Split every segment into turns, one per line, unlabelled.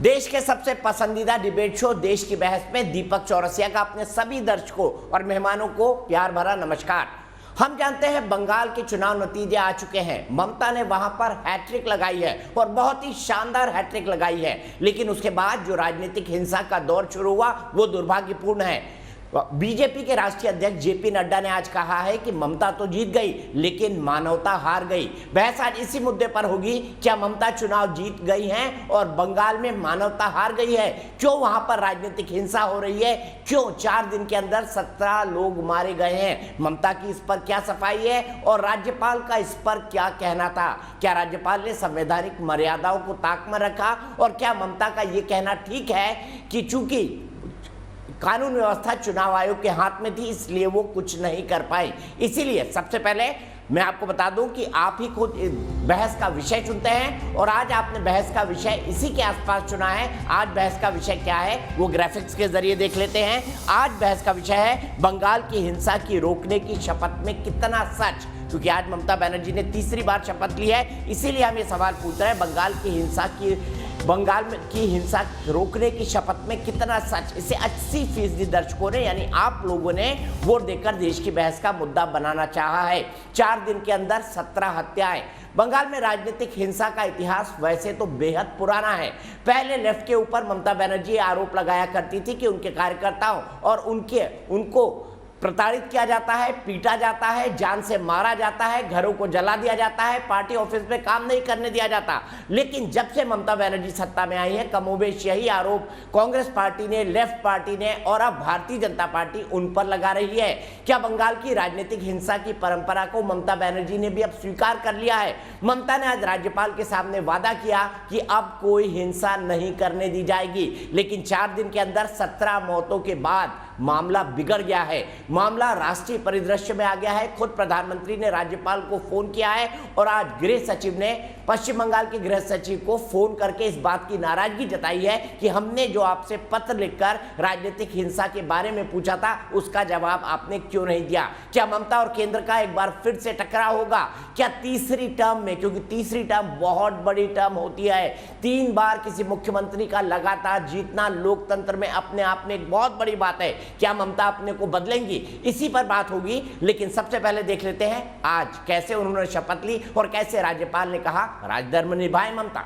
देश के सबसे पसंदीदा डिबेट शो देश की बहस में दीपक चौरसिया का अपने सभी दर्शकों और मेहमानों को प्यार भरा नमस्कार। हम जानते हैं बंगाल के चुनाव नतीजे आ चुके हैं। ममता ने वहां पर हैट्रिक लगाई है और बहुत ही शानदार हैट्रिक लगाई है, लेकिन उसके बाद जो राजनीतिक हिंसा का दौर शुरू हुआ वो दुर्भाग्यपूर्ण है। बीजेपी के राष्ट्रीय अध्यक्ष जेपी नड्डा ने आज कहा है कि ममता तो जीत गई लेकिन मानवता हार गई। बहस आज इसी मुद्दे पर होगी, क्या ममता चुनाव जीत गई हैं और बंगाल में मानवता हार गई है? क्यों वहां पर राजनीतिक हिंसा हो रही है? क्यों 4 दिन के अंदर 17 लोग मारे गए हैं? ममता की इस पर क्या सफाई है और राज्यपाल का इस पर क्या कहना था? क्या राज्यपाल ने संवैधानिक मर्यादाओं को ताक में रखा और क्या ममता का यह कहना ठीक है कि चूंकि कानून व्यवस्था चुनाव आयोग के हाथ में थी इसलिए वो कुछ नहीं कर पाए? इसीलिए सबसे पहले मैं आपको बता दूं कि आप ही खुद बहस का विषय चुनते हैं और आज आपने बहस का विषय इसी के आसपास चुना है। आज बहस का विषय क्या है वो ग्राफिक्स के जरिए देख लेते हैं। आज बहस का विषय है बंगाल की हिंसा की रोकने की शपथ में कितना सच, क्योंकि आज ममता बनर्जी ने तीसरी बार शपथ ली है। इसीलिए हम ये सवाल पूछ रहे हैं बंगाल की हिंसा रोकने की शपथ में कितना सच। इसे 80% दर्शकों ने यानी आप लोगों ने वोट देकर देश की बहस का मुद्दा बनाना चाहा है। 4 दिन के अंदर 17 हत्याएं। बंगाल में राजनीतिक हिंसा का इतिहास वैसे तो बेहद पुराना है। पहले लेफ्ट के ऊपर ममता बनर्जी आरोप लगाया करती थी कि उनके कार्यकर्ताओं और उनको प्रताड़ित किया जाता है, पीटा जाता है, जान से मारा जाता है, घरों को जला दिया जाता है, पार्टी ऑफिस में काम नहीं करने दिया जाता। लेकिन जब से ममता बनर्जी सत्ता में आई है कमोबेश यही आरोप कांग्रेस पार्टी ने, लेफ्ट पार्टी ने और अब भारतीय जनता पार्टी उन पर लगा रही है। क्या बंगाल की राजनीतिक हिंसा की परंपरा को ममता बनर्जी ने भी अब स्वीकार कर लिया है? ममता ने आज राज्यपाल के सामने वादा किया कि अब कोई हिंसा नहीं करने दी जाएगी, लेकिन 4 दिन के अंदर 17 मौतों के बाद मामला बिगड़ गया है। मामला राष्ट्रीय परिदृश्य में आ गया है। खुद प्रधानमंत्री ने राज्यपाल को फोन किया है और आज गृह सचिव ने पश्चिम बंगाल के गृह सचिव को फोन करके इस बात की नाराजगी जताई है कि हमने जो आपसे पत्र लिखकर राजनीतिक हिंसा के बारे में पूछा था उसका जवाब आपने क्यों नहीं दिया? क्या ममता और केंद्र का एक बार फिर से टकराव होगा? क्या तीसरी टर्म में, क्योंकि तीसरी टर्म बहुत बड़ी टर्म होती है, 3 बार किसी मुख्यमंत्री का लगातार जीतना लोकतंत्र में अपने आप में एक बहुत बड़ी बात है। क्या ममता अपने को बदलेंगी? इसी पर बात होगी, लेकिन सबसे पहले देख लेते हैं आज कैसे उन्होंने शपथ ली और कैसे राज्यपाल ने कहा राजधर्म निभाए ममता।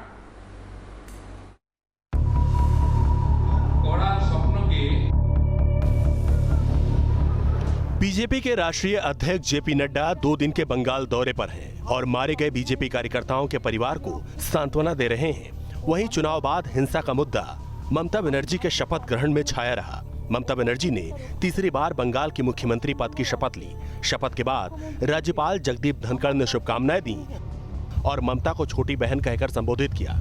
बीजेपी के राष्ट्रीय अध्यक्ष जेपी नड्डा 2 दिन के बंगाल दौरे पर हैं और मारे गए बीजेपी कार्यकर्ताओं के परिवार को सांत्वना दे रहे हैं। वहीं चुनाव बाद हिंसा का मुद्दा ममता बनर्जी के शपथ ग्रहण में छाया रहा। ममता बनर्जी ने तीसरी बार बंगाल की मुख्यमंत्री पद की शपथ ली। शपथ के बाद राज्यपाल जगदीप धनखड़ ने शुभकामनाएं दी और ममता को छोटी बहन कहकर संबोधित किया।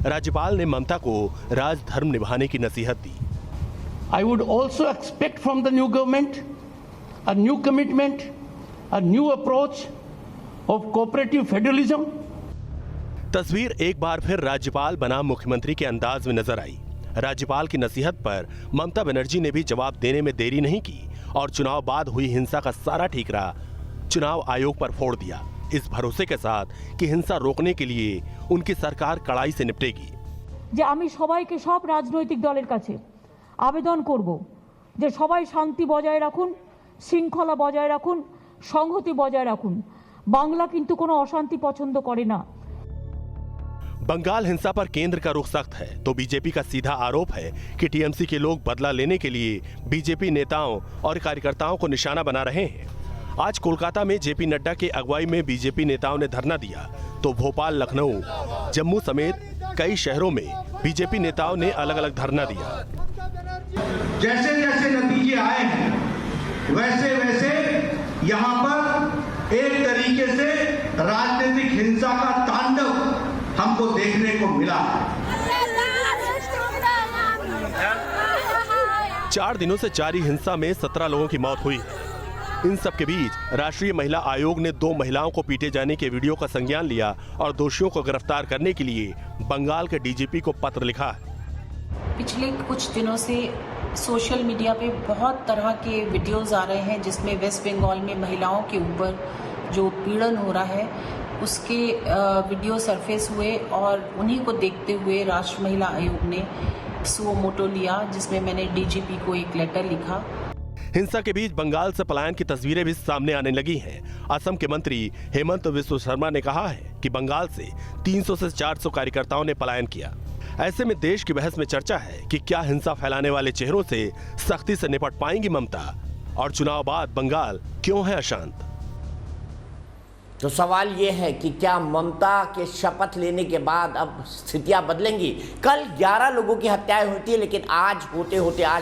राज्यपाल ने ममता को राजधर्म निभाने की नसीहत दी।
I would also expect from the new government a new commitment, a new approach of cooperative federalism.
तस्वीर एक बार फिर राज्यपाल बनाम मुख्यमंत्री के अंदाज में नजर आई। राज्यपाल की नसीहत पर ममता बनर्जी ने भी जवाब देने में देरी नहीं की और चुनाव बाद हुई हिंसा का सारा ठीकरा चुनाव आयोग पर फोड़ दिया, इस भरोसे के साथ कि हिंसा रोकने के लिए उनकी सरकार कड़ाई से निपटेगी।
যে আমি সবাইকে সব রাজনৈতিক দলের কাছে আবেদন করব যে সবাই শান্তি বজায় রাখুন, শৃঙ্খলা বজায় রাখুন, সংহতি বজায় রাখুন। বাংলা কিন্তু কোনো অশান্তি পছন্দ করে না।
बंगाल हिंसा पर केंद्र का रुख सख्त है तो बीजेपी का सीधा आरोप है कि टीएमसी के लोग बदला लेने के लिए बीजेपी नेताओं और कार्यकर्ताओं को निशाना बना रहे हैं। आज कोलकाता में जेपी नड्डा की अगुवाई में बीजेपी नेताओं ने धरना दिया तो भोपाल, लखनऊ, जम्मू समेत कई शहरों में बीजेपी नेताओं ने अलग अलग धरना दिया।
जैसे जैसे नतीजे आए हैं वैसे वैसे यहाँ पर एक तरीके से राजनीतिक हिंसा का तांडव हमको देखने को मिला।
4 दिनों से जारी हिंसा में 17 लोगों की मौत हुई है। इन सब के बीच राष्ट्रीय महिला आयोग ने 2 महिलाओं को पीटे जाने के वीडियो का संज्ञान लिया और दोषियों को गिरफ्तार करने के लिए बंगाल के डीजीपी को पत्र लिखा है।
पिछले कुछ दिनों से सोशल मीडिया पे बहुत तरह के वीडियोस आ रहे हैं जिसमें वेस्ट बंगाल में महिलाओं के ऊपर जो पीड़न हो रहा है उसके वीडियो सरफेस हुए और उन्हीं को देखते हुए राष्ट्रीय महिला आयोग ने सुओ मोटो लिया, जिसमें मैंने डीजीपी को एक लेटर लिखा।
हिंसा के बीच बंगाल से पलायन की तस्वीरें भी सामने आने लगी हैं। असम के मंत्री हेमंत बिस्वा शर्मा ने कहा है कि बंगाल से 300 से 400 कार्यकर्ताओं ने पलायन किया। ऐसे में देश की बहस में चर्चा है कि क्या हिंसा फैलाने वाले चेहरों से सख्ती से निपट पाएंगी ममता, और चुनाव बाद बंगाल क्यों है अशांत?
तो सवाल ये है कि क्या ममता के शपथ लेने के बाद अब स्थितियां बदलेंगी? कल 11 लोगों की हत्याएं हुई थी, लेकिन आज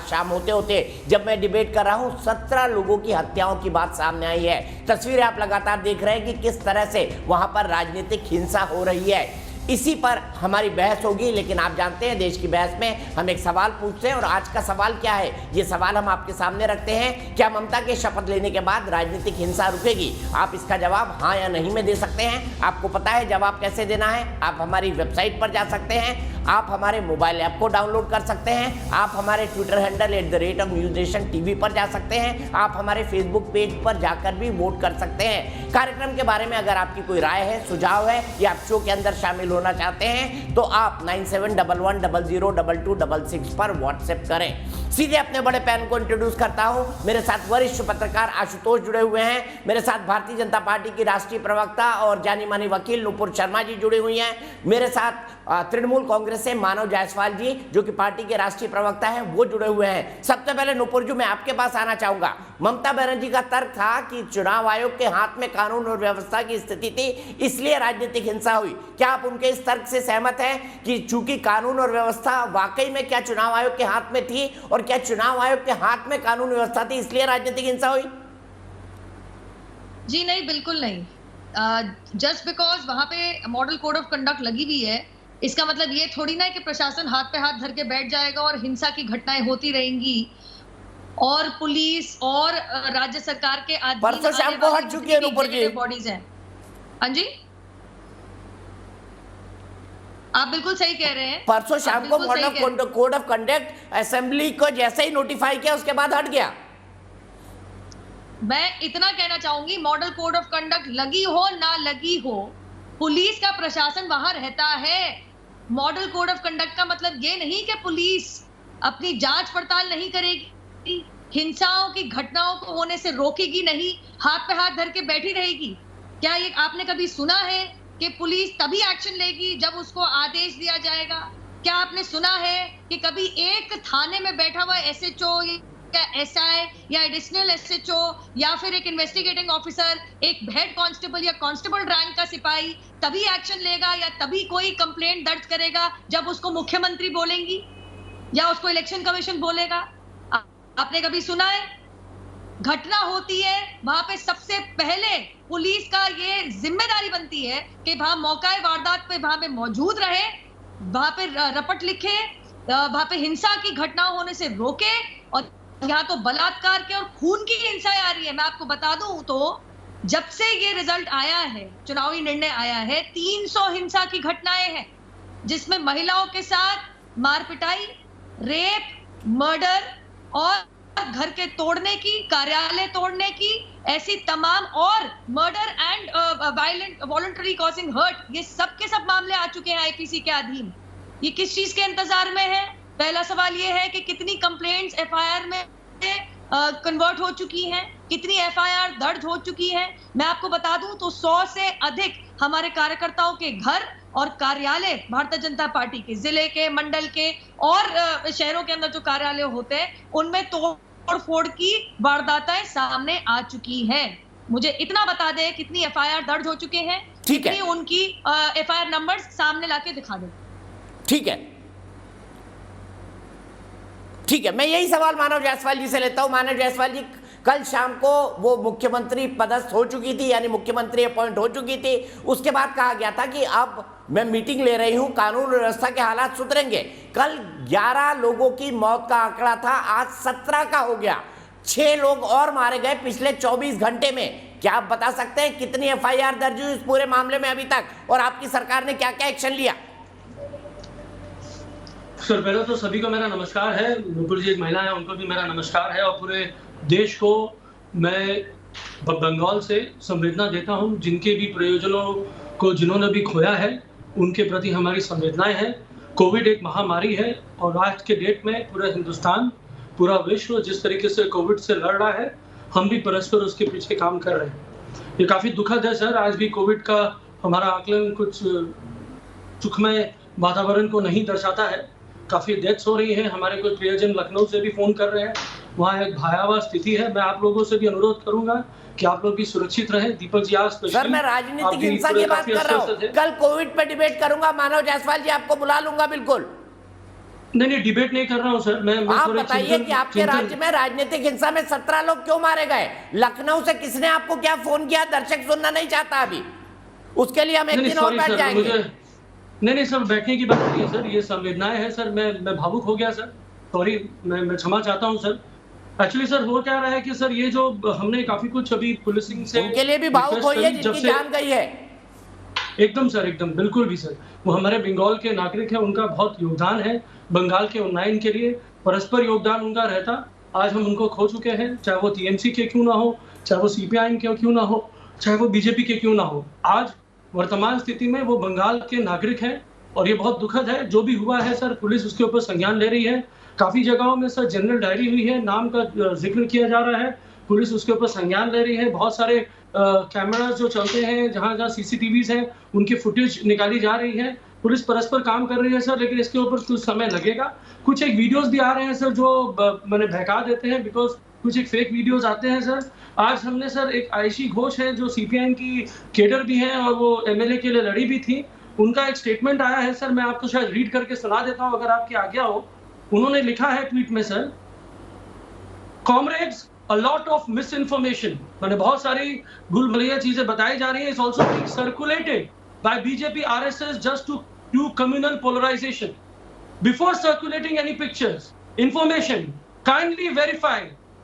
शाम होते होते जब मैं डिबेट कर रहा हूं 17 लोगों की हत्याओं की बात सामने आई है। तस्वीरें आप लगातार देख रहे हैं कि किस तरह से वहां पर राजनीतिक हिंसा हो रही है। इसी पर हमारी बहस होगी, लेकिन आप जानते हैं देश की बहस में हम एक सवाल पूछते हैं, और आज का सवाल क्या है, ये सवाल हम आपके सामने रखते हैं। क्या ममता के शपथ लेने के बाद राजनीतिक हिंसा रुकेगी? आप इसका जवाब हाँ या नहीं में दे सकते हैं। आपको पता है जवाब कैसे देना है? आप हमारी वेबसाइट पर जा सकते हैं, आप हमारे मोबाइल ऐप को डाउनलोड कर सकते हैं, आप हमारे ट्विटर हैंडल @NewsNation TV पर जा सकते हैं, आप हमारे फेसबुक पेज पर जाकर भी वोट कर सकते हैं। कार्यक्रम के बारे में अगर आपकी कोई राय है, सुझाव है, या आप शो के अंदर शामिल होना चाहते हैं, तो आप 9711002266 पर व्हाट्सएप करें। सीधे अपने बड़े पैन को इंट्रोड्यूस करता हूं। मेरे साथ वरिष्ठ पत्रकार आशुतोष जुड़े हुए हैं, मेरे साथ भारतीय जनता पार्टी की राष्ट्रीय प्रवक्ता और जानी मानी वकील नुपुर शर्मा जी जुड़ी हुई हैं, मेरे साथ तृणमूल कांग्रेस से मानव जायसवाल जी जो कि पार्टी के राष्ट्रीय प्रवक्ता हैं वो जुड़े हुए हैं। सबसे पहले नुपुर जी, मैं आपके पास आना चाहूंगा। ममता बनर्जी का तर्क था कि चुनाव आयोग के हाथ में कानून और व्यवस्था की स्थिति थी, इसलिए राजनीतिक हिंसा हुई। क्या आप उनके इस तर्क से सहमत हैं कि चूंकि कानून और व्यवस्था वाकई में क्या चुनाव आयोग के हाथ में थी, और क्या चुनाव आयोग के हाथ में कानून व्यवस्था थी इसलिए राजनीतिक हिंसा हुई?
जी नहीं, बिल्कुल नहीं। जस्ट बिकॉज वहां पे मॉडल कोड ऑफ कंडक्ट लगी हुई है, इसका मतलब ये थोड़ी ना है कि प्रशासन हाथ पे हाथ धर के बैठ जाएगा और हिंसा की घटनाएं होती रहेंगी और पुलिस और राज्य सरकार के
परसों शाम को हट चुकी है नुपुर जी
बॉडीज हैं। हाँ जी, आप बिल्कुल सही कह रहे हैं।
परसों शाम को model code of conduct assembly को जैसे ही नोटिफाई किया उसके बाद हट गया।
मैं इतना कहना चाहूंगी, मॉडल कोड ऑफ कंडक्ट लगी हो ना लगी हो, पुलिस का प्रशासन वहां रहता है। मॉडल कोड ऑफ कंडक्ट का मतलब ये नहीं कि पुलिस अपनी जांच पड़ताल नहीं करेगी, हिंसाओं की घटनाओं को होने से रोकेगी नहीं, हाथ पे हाथ धर के बैठी रहेगी। क्या ये आपने कभी सुना है कि पुलिस तभी एक्शन लेगी जब उसको आदेश दिया जाएगा? क्या आपने सुना है कि कभी एक थाने में बैठा हुआ SHO या SI या एडिशनल SHO या फिर एक इन्वेस्टिगेटिंग ऑफिसर, एक हेड कांस्टेबल या कांस्टेबल रैंक का सिपाही तभी एक्शन लेगा या तभी कोई कंप्लेंट दर्ज करेगा जब उसको मुख्यमंत्री बोलेंगी या उसको इलेक्शन कमीशन बोलेगा? आपने कभी सुना है? घटना होती है वहां पे सबसे पहले पुलिस का ये जिम्मेदारी बनती है कि वहां मौका वारदात पे वहां पे मौजूद रहे, वहां पे रपट लिखे, वहां पे हिंसा की घटनाओं होने से रोके। और यहाँ तो बलात्कार के और खून की हिंसा आ रही है। मैं आपको बता दूं तो जब से ये रिजल्ट आया है, चुनावी निर्णय आया है, 300 हिंसा की घटनाएं हैं जिसमें महिलाओं के साथ मारपिटाई, रेप, मर्डर और घर के तोड़ने की, कार्यालय तोड़ने की, ऐसी तमाम, और murder and violent voluntary causing hurt, ये सब के सब मामले आ चुके हैं IPC के अधीन। ये किस चीज के इंतजार में है? पहला सवाल ये है कि कितनी कंप्लेंट्स FIR में कन्वर्ट हो चुकी हैं, कितनी FIR दर्ज हो चुकी हैं। मैं आपको बता दूं तो 100 से अधिक हमारे कार्यकर्ताओं के घर और कार्यालय भारतीय जनता पार्टी के जिले के, मंडल के और शहरों के अंदर जो कार्यालय होते हैं उनमें तोड़ फोड़ की वारदातें सामने आ चुकी हैं। मुझे इतना बता दे कितनी FIR दर्ज हो चुके हैं, कितनी उनकी FIR नंबर्स सामने लाके दिखा दे।
ठीक है, ठीक है, मैं यही सवाल मानव जायसवाल जी से लेता हूं। मानव जायसवाल जी, कल शाम को वो मुख्यमंत्री पदस्थ हो चुकी थी, यानी मुख्यमंत्री अपॉइंट हो चुकी थी। उसके बाद कहा गया था कि अब मैं मीटिंग ले रही हूं, कानून व्यवस्था के हालात सुधरेंगे। कल 11 लोगों की मौत का आंकड़ा था, आज 17 का हो गया। 6 लोग और मारे गए पिछले 24 घंटे में। क्या आप बता सकते हैं कितनी FIR दर्ज हुई इस पूरे मामले में अभी तक, और आपकी सरकार ने क्या क्या एक्शन लिया?
सर, पहले तो सभी को मेरा नमस्कार है। नुपुर जी एक महिला है, उनको भी मेरा नमस्कार है, और पूरे देश को मैं बंगाल से संवेदना देता हूं, जिनके भी प्रयोजनों को जिन्होंने भी खोया है उनके प्रति हमारी संवेदनाएं हैं। कोविड एक महामारी है और आज के डेट में पूरा हिंदुस्तान, पूरा विश्व जिस तरीके से कोविड से लड़ रहा है, हम भी परस्पर उसके पीछे काम कर रहे हैं। ये काफ़ी दुखद है सर, आज भी कोविड का हमारा आकलन कुछ सुखमय वातावरण को नहीं दर्शाता है। काफ़ी डेथ्स हो रही है। हमारे कुछ प्रियजन लखनऊ से भी फ़ोन कर रहे हैं, वहाँ एक भयावह स्थिति है। मैं आप लोगों से भी अनुरोध करूंगा कि आप लोग भी सुरक्षित रहें। दीपक जी, आज
सर मैं राजनीतिक हिंसा की बात कर रहा हूँ, कल कोविड पे डिबेट करूंगा, मानव जायसवाल जी आपको बुला लूंगा बिल्कुल।
नहीं, डिबेट नहीं कर रहा हूँ सर। मैं
आप बताइए कि आपके राज्य में राजनीतिक हिंसा में 17 लोग क्यों मारे गए? लखनऊ से किसने आपको क्या फोन किया? दर्शक सुनना नहीं चाहता अभी, उसके लिए हम एक दिन और बैठ जाएंगे।
नहीं सर, बैठने की बात नहीं है सर, ये संवेदनाएं है सर। मैं भावुक हो गया सर, सॉरी, मैं क्षमा चाहता हूँ सर। एक्चुअली सर हो क्या रहा है कि सर ये जो हमने काफी कुछ अभी पुलिसिंग से
उनके लिए भी भावुक होइए जिनकी जान गई है।
एकदम सर, एकदम बिल्कुल भी सर। वो हमारे बंगाल के नागरिक हैं, उनका बहुत योगदान है बंगाल के उन्नयन के लिए, परस्पर योगदान उनका रहता। आज हम उनको खो चुके हैं, चाहे वो टीएमसी के क्यों ना हो, चाहे वो सीपीआईएम के क्यों ना हो, चाहे वो बीजेपी के क्यों ना हो। आज वर्तमान स्थिति में वो बंगाल के नागरिक हैं और ये बहुत दुखद है। जो भी हुआ है सर, पुलिस उसके ऊपर संज्ञान ले रही है। काफी जगहों में सर जनरल डायरी हुई है, नाम का जिक्र किया जा रहा है, पुलिस उसके ऊपर संज्ञान ले रही है। बहुत सारे कैमरास जो चलते हैं, जहाँ जहाँ सीसीटीवीज हैं, उनकी फुटेज निकाली जा रही है। पुलिस परस्पर काम कर रही है सर, लेकिन इसके ऊपर कुछ समय लगेगा। कुछ एक वीडियोस भी आ रहे हैं सर जो मैंने बहका देते हैं, बिकॉज कुछ एक फेक वीडियोस आते हैं सर। आज हमने सर एक आयशी घोष है जो सीपीआईएम की केडर भी हैं और वो एमएलए के लिए लड़ी भी थी, उनका एक स्टेटमेंट आया है सर, मैं आपको शायद रीड करके सुना देता हूं अगर आपकी आज्ञा हो। उन्होंने लिखा है ट्वीट में sir, comrades, a lot of misinformation, मैंने बहुत सारी भूल-भुलैया चीजें बताई जा रही है, is also being circulated by BJP RSS just to do communal polarisation. Before circulating any pictures, information, kindly verify,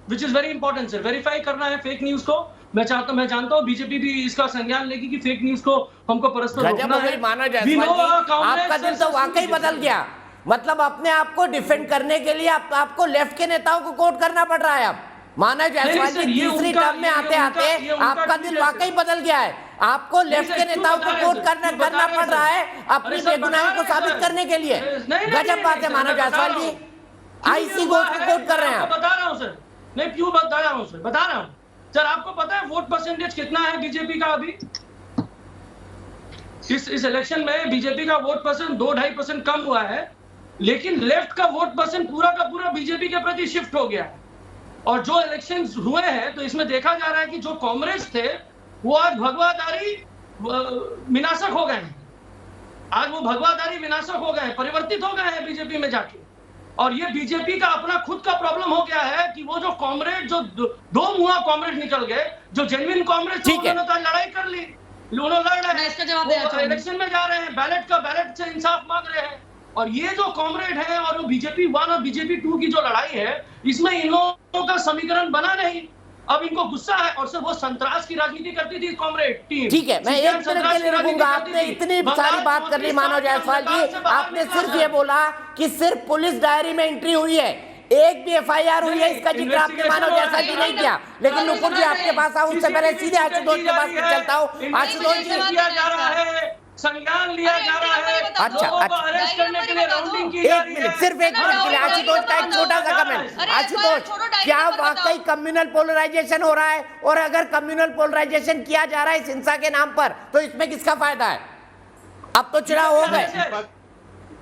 which is very important sir. Verify करना है फेक न्यूज को। मैं जानता हूँ बीजेपी भी इसका संज्ञान लेगी कि फेक न्यूज को हमको परस्पर रोकना है।
आपका दिल तो वाकई बदल गया, मतलब अपने आप को डिफेंड करने के लिए आपको लेफ्ट के नेताओं को कोट करना पड़ रहा है। अब मानव जायसवाल जी तीसरी टर्म में आते आते आपका दिल वाकई बदल गया है। आपको लेफ्ट के नेताओं को कोट करना पड़ रहा है अपनी बेगुनाही को साबित करने के लिए। गजब बात है मानव जायसवाल जी, आईसी को कोट कर रहे हैं।
बता रहा हूँ सर, मैं क्यों बता रहा हूँ सर, बता रहा हूँ सर। आपको पता है वोट परसेंटेज कितना है बीजेपी का अभी? इस इलेक्शन में बीजेपी का वोट परसेंट 2-2.5% कम हुआ है, लेकिन लेफ्ट का वोट परसेंट पूरा का पूरा बीजेपी के प्रति शिफ्ट हो गया है। और जो इलेक्शंस हुए हैं तो इसमें देखा जा रहा है कि जो कांग्रेस थे वो आज भगवाधारी विनाशक हो गए हैं। आज वो भगवाधारी विनाशक हो गए हैं, परिवर्तित हो गए हैं बीजेपी में जाके। और ये बीजेपी का अपना खुद का प्रॉब्लम हो गया है कि वो जो कॉमरेड, जो दो मुहा कॉमरेड निकल गए, जो जेन्युइन कॉमरेड थे, उन्होंने तो लड़ाई कर ली, उन्होंने लड़ रहे हैं, इलेक्शन में जा रहे हैं, बैलेट से इंसाफ मांग रहे हैं। और ये जो कॉमरेड है और बीजेपी 1 और बीजेपी 2 की जो लड़ाई है, इसमें इन लोगों का समीकरण बना नहीं। अब इनको गुस्सा है और सर वो संतरास की राजनीति करती थी कॉमरेड टीम।
ठीक है, मैं 1 मिनट के लिए रुकूंगा। आपने इतनी सारी बात कर ली मानव जायसवाल जी, आपने सिर्फ ये बोला कि सिर्फ पुलिस डायरी में एंट्री हुई है, एक भी एफआईआर हुई है, इसका जिक्र आपने मानव जायसवाल जी नहीं किया। लेकिन नुपुर जी आपके पास आऊं उससे पहले सीधे आशुतोष के पास चलता हूं। आशुतोष जी,
संज्ञान लिया जा रहा है,
अच्छा,
अरेस्ट करने के लिए राउंडिंग की
एक मिनट, सिर्फ एक मिनट के लिए आशुतोष का एक छोटा सा कमेंट। आशुतोष, क्या वाकई कम्युनल पोलराइजेशन हो रहा है? और अगर कम्युनल पोलराइजेशन किया जा रहा है इस हिंसा के नाम पर, तो इसमें किसका फायदा है? अब तो चुनाव हो गए।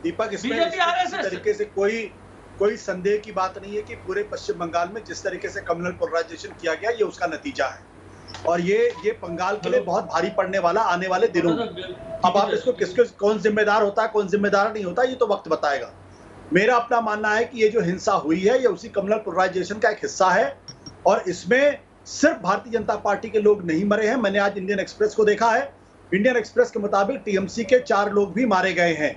दीपक, इसमें इस तरीके से कोई संदेह की बात नहीं है कि पूरे पश्चिम बंगाल में जिस तरीके से कम्युनल पोलराइजेशन किया गया, ये उसका नतीजा है। और ये बंगाल के लिए बहुत भारी पड़ने वाला आने वाले दिनों में। अब आप इसको कौन जिम्मेदार होता है, कौन जिम्मेदार नहीं होता, ये तो वक्त बताएगा। मेरा अपना मानना है कि ये जो हिंसा हुई है, ये उसी कम्युनल पोलराइजेशन का एक हिस्सा है। और इसमें सिर्फ भारतीय जनता पार्टी के लोग नहीं मरे हैं। मैंने आज इंडियन एक्सप्रेस को देखा है, इंडियन एक्सप्रेस के मुताबिक टीएमसी के 4 लोग भी मारे गए हैं,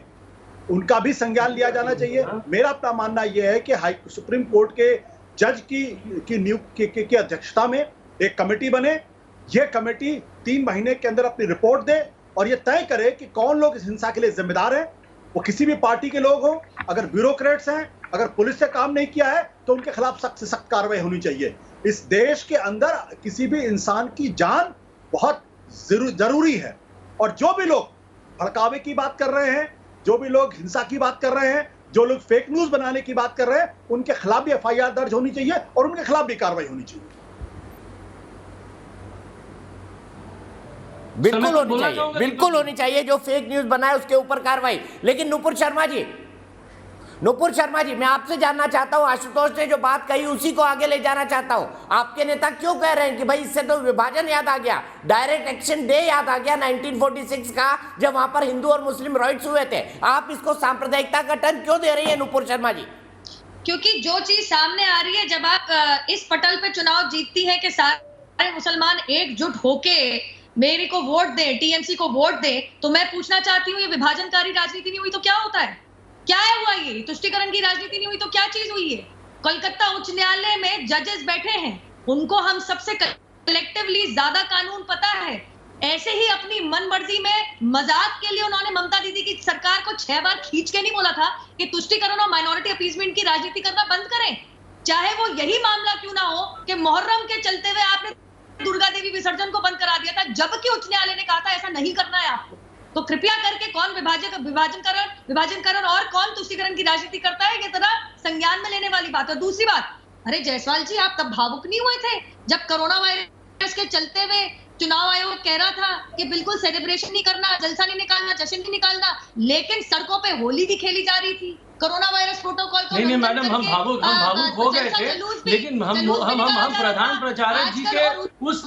उनका भी संज्ञान लिया जाना चाहिए। मेरा अपना मानना यह है कि सुप्रीम कोर्ट के जज की अध्यक्षता में एक कमेटी बने, यह कमेटी 3 महीने के अंदर अपनी रिपोर्ट दे और यह तय करे कि कौन लोग इस हिंसा के लिए जिम्मेदार हैं। वो किसी भी पार्टी के लोग हों, अगर ब्यूरोक्रेट्स हैं, अगर पुलिस से काम नहीं किया है तो उनके खिलाफ सख्त से सख्त कार्रवाई होनी चाहिए। इस देश के अंदर किसी भी इंसान की जान बहुत जरूरी है। और जो भी लोग भड़कावे की बात कर रहे हैं, जो भी लोग हिंसा की बात कर रहे हैं, जो लोग फेक न्यूज बनाने की बात कर रहे हैं, उनके खिलाफ भी एफआईआर दर्ज होनी चाहिए और उनके खिलाफ भी कार्रवाई होनी चाहिए।
बिल्कुल होनी चाहिए, बिल्कुल होनी चाहिए। जो फेक न्यूज बनाए उसके ऊपर कार्रवाई। लेकिन नुपुर शर्मा जी, मैं आपसे जानना चाहता हूं, आशुतोष ने जो बात कही उसी को आगे ले जाना चाहता हूं। आपके नेता क्यों कह रहे हैं कि भाई इससे तो विभाजन याद आ गया, डायरेक्ट एक्शन डे याद आ गया 1946 का, जब वहां पर हिंदू और मुस्लिम राइट्स हुए थे। आप इसको सांप्रदायिकता का टर्न क्यों दे रही है नुपुर शर्मा जी?
क्योंकि जो चीज सामने आ रही है, जब आप इस पटल पे चुनाव जीतती है कि सारे मुसलमान एकजुट होके मेरी को वोट दे, टीएमसी को वोट दे, तो मैं पूछना चाहती हूँ, ये विभाजनकारी राजनीति नहीं हुई तो क्या होता है? क्या है हुआ? ये तुष्टीकरण की राजनीति नहीं हुई तो क्या चीज हुई है? कोलकाता उच्च न्यायालय में जजेस बैठे हैं, उनको हम सबसे कलेक्टिवली ज्यादा कानून पता है। ऐसे ही अपनी मन मर्जी में मजाक के लिए उन्होंने ममता दीदी की सरकार को 6 बार खींच के नहीं बोला था कि तुष्टीकरण और माइनॉरिटी अपीसमेंट की राजनीति करना बंद करें। चाहे वो यही मामला क्यों ना हो कि मुहर्रम के चलते हुए आपने दुर्गा देवी विसर्जन को बंद करा दिया था, जबकि उच्च न्यायालय ने कहा था ऐसा नहीं करना है आपको। तो कृपया करके कौन विभाजनकरण और कौन तुष्टीकरण की राजनीति करता है, ये जरा संज्ञान में लेने वाली बात है। दूसरी बात, अरे जायसवाल जी, आप तब भावुक नहीं हुए थे जब कोरोना वायरस के चलते हुए चुनाव आयोग कह रहा था कि बिल्कुल सेलिब्रेशन नहीं करना, जलसा नहीं निकालना, जश्न नहीं निकालना, लेकिन सड़कों पे होली भी खेली जा रही थी कोरोना वायरस प्रोटोकॉल को।
नहीं मैडम, हम भावुक हो गए थे, लेकिन हम प्रधान प्रचारक जी के उस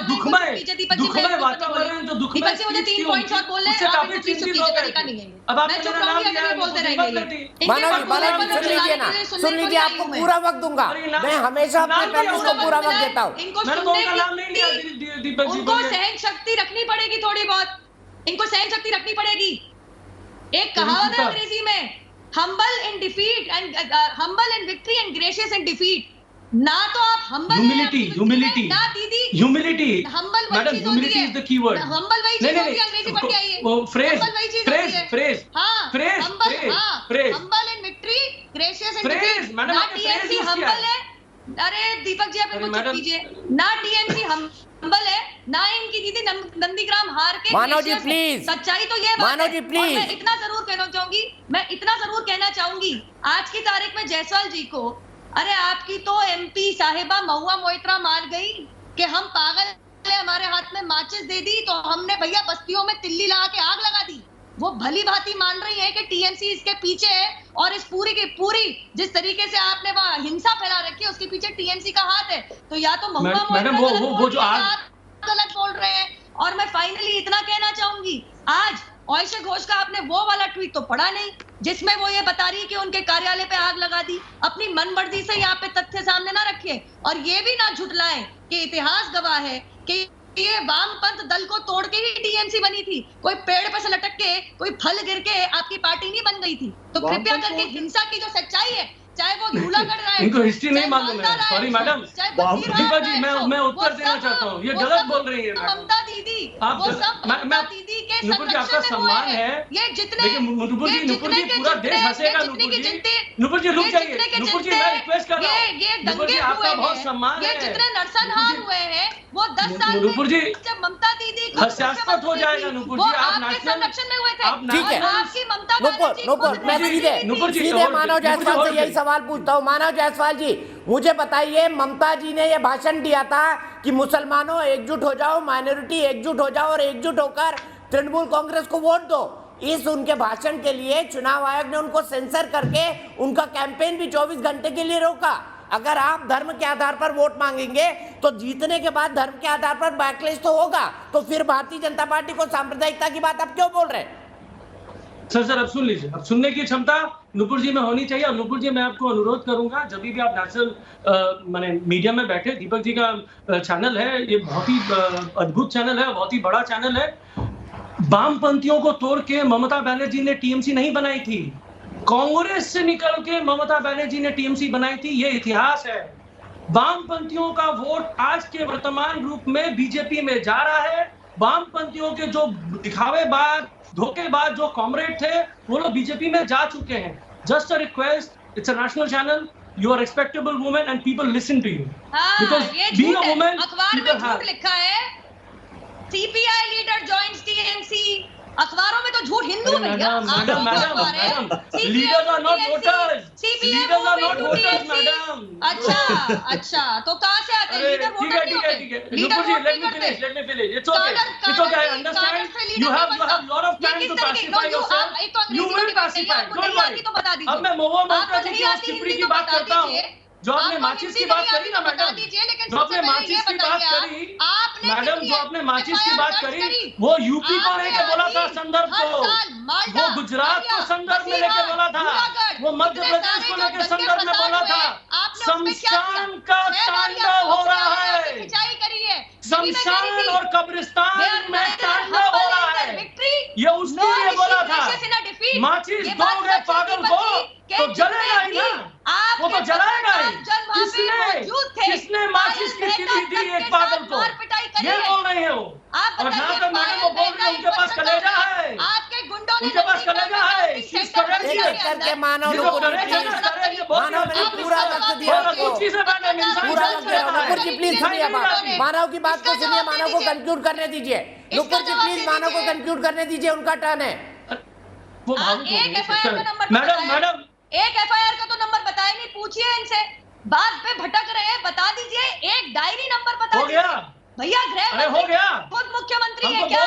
दुखमय वातावरण, जो दुखमय उससे काफी चिंतित हो गए। अब आप मेरा नाम
सुन लीजिए, आपको पूरा वक्त दूंगा। मैं हमेशा अपने पैनलिस्ट को पूरा वक्त देता हूँ।
उनको सहन शक्ति रखनी पड़ेगी, थोड़ी बहुत इनको सहन शक्ति रखनी पड़ेगी। एक कहावत है अंग्रेजी में, humble in defeat and humble in victory and gracious in defeat। ना तो आप humble
humility
ना दीदी
humility
humble
madam, humility is the key word।
humble वही चीज होती है, अंग्रेजी पढ़ के आइए,
phrase
humble in victory gracious in defeat। ना टीएमसी humble है, अरे दीपक जी आप इनको चुप कीजिए, ना टीएमसी humble है, ना इनकी दीदी नंदीग्राम हार के।
मानव जी प्लीज,
सच्चाई तो ये बात
मानव जी प्लीज।
मैं इतना जरूर कहना चाहूंगी आज की तारीख में जायसवाल जी को, अरे आपकी तो एमपी साहिबा महुआ मोइत्रा मान गई कि हम पागल है, हमारे हाथ में माचिस दे दी तो हमने भैया बस्तियों में तिल्ली लगा के आग लगा दी। वो भली भांति मान रही है कि टीएमसी इसके पीछे है और इस पूरी की पूरी जिस तरीके से आपने वहां हिंसा फैला रखी है उसके पीछे टीएमसी का हाथ है। तो या तो महुआ
मैडम वो जो
गलत बोल रहे हैं। और मैं फाइनली इतना कहना चाहूंगी, आज आयशा घोष का आपने वो वाला ट्वीट तो पढ़ा नहीं जिसमें वो ये बता रही है कि उनके कार्यालय पे आग लगा दी। अपनी मनमर्जी से यहाँ पे तथ्य सामने ना रखिए और ये भी ना झुटलाएं कि इतिहास गवाह है कि ये वामपंथ दल को तोड़ के ही टीएमसी बनी थी। कोई पेड़ पे से लटक के, कोई फल गिर के आपकी पार्टी नहीं बन गई थी। तो कृपया करके हिंसा की जो सच्चाई है, चाहे वो धूलागढ़ रहे,
इनको हिस्ट्री नहीं मालूम है। सॉरी मैडम, दीपा जी मैं उत्तर देना चाहता हूँ, ये गलत बोल रही है
ममता दीदी।
आप ममता दीदी के आपका सम्मान है,
ये जितने
नुपुर जी पूरा देश हंसेगा। नुपुर जी रुक जाइए, नुपुर जी मैं रिक्वेस्ट कर रहा हूँ,
ये दंगे
आपका बहुत सम्मान है।
ये जितने नरसंहार हुए हैं वो 10 साल
नुपुर जी
जब ममता दीदी
हास्यास्पद हो जाएगा। नुपुर जी आप
आपके संरक्षण में हुए थे,
ठीक है।
आपकी ममता
नुपुर मैं सीधे मानव जायसवाल से यही सवाल पूछता हूँ। मानव जायसवाल जी, मुझे बताइए, ममता जी ने यह भाषण दिया था कि मुसलमानों एकजुट हो जाओ, माइनॉरिटी एकजुट हो जाओ और एकजुट होकर तृणमूल कांग्रेस को वोट दो। इस उनके भाषण के लिए चुनाव आयोग ने उनको सेंसर करके उनका कैंपेन भी 24 घंटे के लिए रोका। अगर आप धर्म के आधार पर वोट मांगेंगे तो जीतने के बाद धर्म के आधार पर बैकलिस्ट तो होगा। तो फिर भारतीय जनता पार्टी को सांप्रदायिकता की बात आप क्यों बोल रहे हैं?
सर अब सुन लीजिए, अब सुनने की क्षमता नुपुर जी में होनी चाहिए। और नुपुर जी मैं आपको अनुरोध करूंगा, जब भी आप नेशनल माने मीडिया में बैठे, दीपक जी का चैनल है, ये बहुत ही अद्भुत चैनल है, बहुत ही बड़ा चैनल है। वामपंथियों को तोड़ के ममता बनर्जी ने टीएमसी नहीं बनाई थी, कांग्रेस से निकल के ममता बनर्जी ने टीएमसी बनाई थी। ये इतिहास है। वामपंथियों का वोट आज के वर्तमान रूप में बीजेपी में जा रहा है। वामपंथियों के जो दिखावेबाज, धोखेबाज जो कॉमरेड थे वो लोग बीजेपी में जा चुके हैं। Just a request, it's a national channel, you are respectable women and people listen to you, because being a women
अखबार में झूठ लिखा है, सीपीआई लीडर जॉइंस टीएमसी। अखबारों में तो झूठ हिंदू में
madam leaders are not voters, leaders are not voters madam.
अच्छा तो कहां से आते हैं लीडर? वोटर नहीं होते।
Leader let me finish it's okay I understand you have lot of time to pacify yourself, you will pacify, don't worry.
तो बता दीजिए।
अब मैं मोहम्मद मोहम्मद की टिप्पणी की बात करता हूं, जो आपने माचिस की बात करी ना मैडम, जो आपने माचिस की बात करी मैडम, जो आपने माचिस की बात करी, वो यूपी को लेके बोला था संदर्भ को, वो गुजरात को संदर्भ में लेके बोला था, वो मध्य प्रदेश को लेके संदर्भ में बोला था। शमशान का तांडव हो रहा है, शमशान और कब्रिस्तान में तांडव हो रहा है, ये उसके लिए बोला था। माचिस दोगे पागल को तो जलेगा ही ना, वो तो जलाएगा ही। किसने माचिस की तिली दी एक पागल को, ये बोल रहे हैं वो। और जहाँ तक मैडम वो बोल रहे हैं उनके पास कलेजा है, उनके पास कलेजा है।
करके मानव मैंने पूरा वक्त दिया आपको, पूरा वक्त दिया। नुपुर जी प्लीज सुनिए बात, मानव की बात को सुनिए, मानव को कंक्लूड करने दीजिए। नुपुर जी प्लीज मानव को कंक्लूड करने दीजिए, उनका टर्न है।
मैडम
एक एफआईआर का तो नंबर बताया नहीं, पूछिए इनसे, बात पे भटक रहे हैं, बता दीजिए एक डायरी नंबर बता दीजिए भैया। गृह
हो गया,
खुद मुख्यमंत्री
है क्या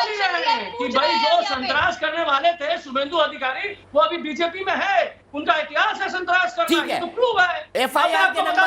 कि भाई जो संतरास करने वाले थे शुभेंदु अधिकारी, वो अभी बीजेपी में है, उनका इतिहास है संतरास करना, ये तो प्रूव है।
एफआईआर के नंबर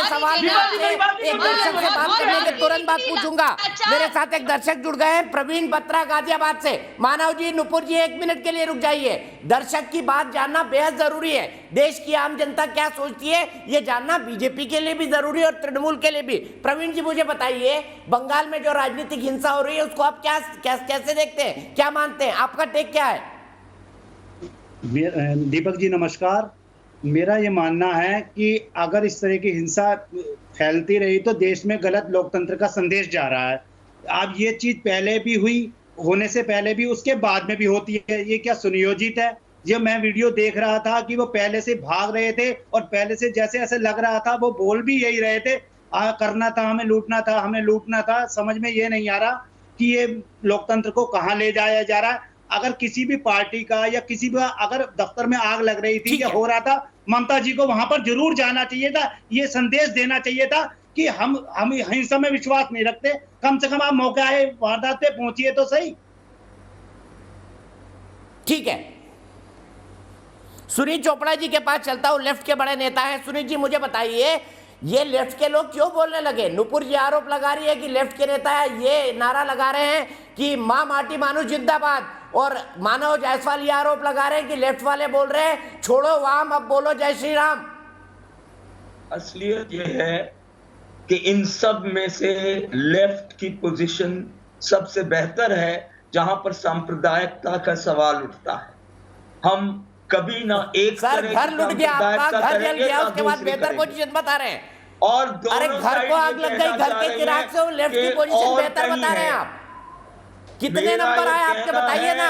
सवाल एक दर्शक से बात करने के तुरंत बाद पूछूंगा। मेरे साथ एक दर्शक जुड़ गए हैं, प्रवीण बत्रा गाजियाबाद से। मानव जी, नुपुर जी 1 मिनट के लिए रुक जाइए। दर्शक की बात जानना बेहद जरूरी है, देश की आम जनता क्या सोचती है ये जानना बीजेपी के लिए भी जरूरी है और तृणमूल के लिए भी। प्रवीण जी मुझे बताइए, बंगाल में जो राजनीतिक हिंसा हो रही है उसको आप कैसे देखते हैं, क्या मानते हैं, आपका टेक क्या है?
दीपक जी नमस्कार। मेरा ये मानना है कि अगर इस तरह की हिंसा फैलती रही तो देश में गलत लोकतंत्र का संदेश जा रहा है। अब ये चीज पहले भी हुई, होने से पहले भी, उसके बाद में भी होती है, ये क्या सुनियोजित है? ये मैं वीडियो देख रहा था कि वो पहले से भाग रहे थे और पहले से जैसे ऐसे लग रहा था वो बोल भी यही रहे थे, करना था हमें, लूटना था हमें, लूटना था। समझ में ये नहीं आ रहा कि ये लोकतंत्र को कहाँ ले जाया जा रहा है। अगर किसी भी पार्टी का या किसी भी अगर दफ्तर में आग लग रही थी या हो रहा था, ममता जी को वहां पर जरूर जाना चाहिए था, ये संदेश देना चाहिए था कि हम हिंसा में विश्वास नहीं रखते, कम से कम आप मौके आए वारदात पे पहुंचिए तो सही।
ठीक है, सुनील चोपड़ा जी के पास चलता हूं, लेफ्ट के बड़े नेता हैं। सुनील जी मुझे बताइए, ये लेफ्ट के लोग क्यों बोलने लगे? नुपुर जी आरोप लगा रही है कि लेफ्ट के नेता ये नारा लगा रहे हैं कि मां माटी मानुष जिंदाबाद, और मानव जायसवाल ये आरोप लगा रहे हैं कि लेफ्ट वाले बोल रहे हैं छोड़ो वाम, अब बोलो जय श्री राम।
असलियत ये है कि इन सब में से लेफ्ट की पोजीशन सबसे बेहतर है जहां पर सांप्रदायिकता का सवाल उठता है। हम कभी ना एक
सर घर लुट गया आपका, घर जल गया, उसके बाद बेहतर पोजीशन बता रहे हैं।
और
अरे घर को आग लग गई, घर के चिराग से, वो लेफ्ट की पोजीशन बेहतर बता रहे हैं आप। कितने नंबर आए आपके बताइए ना।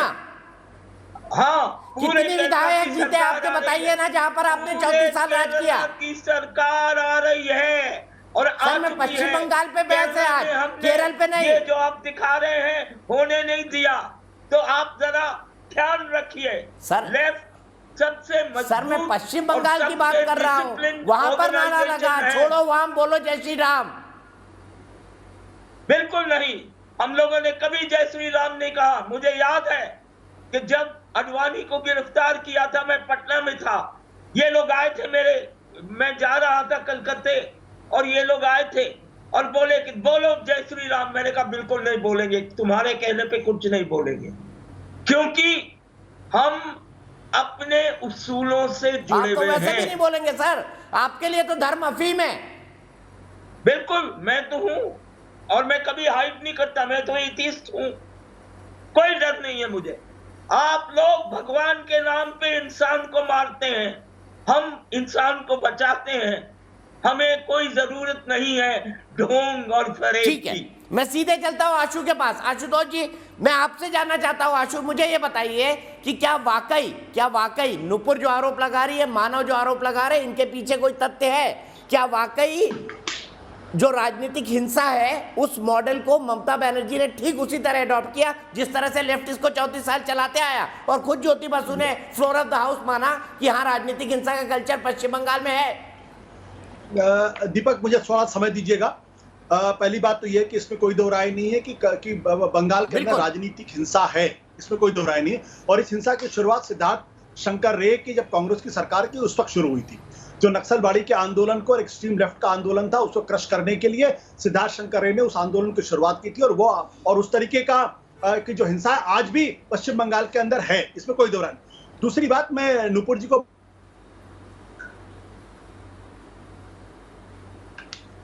हाँ,
कितनी विधायक जीते आपके बताइए ना, जहाँ पर आपने 34 साल राज किया।
की सरकार आ रही है और
सर में पश्चिम बंगाल पे बहस है आज, केरल पे नहीं।
ये जो आप दिखा रहे हैं होने नहीं दिया, तो आप जरा ध्यान रखिए।
सर
लेफ्ट सबसे मजबूत,
सर मैं पश्चिम बंगाल की बात कर रहा हूँ, वहां पर नारा लगा छोड़ो वाम बोलो जय श्री राम।
बिल्कुल नहीं, हम लोगों ने कभी जय श्री राम नहीं कहा। मुझे याद है कि जब अडवाणी को गिरफ्तार किया था, मैं पटना में था, ये लोग आए थे मैं जा रहा था कलकत्ते, और ये लोग आए थे और बोले कि बोलो जय श्री राम। मैंने कहा बिल्कुल नहीं बोलेंगे, तुम्हारे कहने पे कुछ नहीं बोलेंगे, क्योंकि हम अपने उसूलों से जुड़े हुए हैं।
वैसे भी नहीं बोलेंगे सर, आपके लिए तो धर्म अफीम है।
बिल्कुल, मैं तो हूं और मैं कभी हाइड नहीं करता, मैं तो एथिस्ट हूं, कोई डर नहीं है मुझे। आप लोग भगवान के नाम पे इंसान को मारते हैं, हम इंसान को बचाते हैं, हमें कोई जरूरत नहीं है ढोंग और फरेब की।
ठीक है, मैं सीधे चलता हूं आशु के पास। आशुतोष जी, मैं आपसे जानना चाहता हूं, आशु मुझे ये बताइए कि क्या वाकई नुपुर जो आरोप लगा रही है, मानव जो आरोप लगा रहे हैं, इनके पीछे कोई तथ्य है? क्या वाकई जो राजनीतिक हिंसा है उस मॉडल को ममता बनर्जी ने ठीक उसी तरह अडॉप्ट किया जिस तरह से लेफ्ट इसको 34 साल चलाते आया, और खुद ज्योति बसु ने फ्लोर ऑफ द हाउस माना कि हाँ राजनीतिक हिंसा का कल्चर पश्चिम बंगाल में है।
दीपक, मुझे थोड़ा समय दीजिएगा। पहली बात तो यह कि इसमें कोई दो राय नहीं है कि बंगाल के अंदर राजनीतिक हिंसा है, इसमें कोई दो राय नहीं है। और इस हिंसा की शुरुआत सिद्धार्थ शंकर रे की जब कांग्रेस की सरकार की उस वक्त शुरू हुई थी। जो नक्सलवाड़ी के आंदोलन को और एक्सट्रीम लेफ्ट का आंदोलन था उसको क्रश करने के लिए सिद्धार्थ शंकर रे ने उस आंदोलन की शुरुआत की थी, और उस तरीके का कि जो हिंसा आज भी पश्चिम बंगाल के अंदर है, इसमें कोई दो राय नहीं। दूसरी बात, मैं नुपुर जी को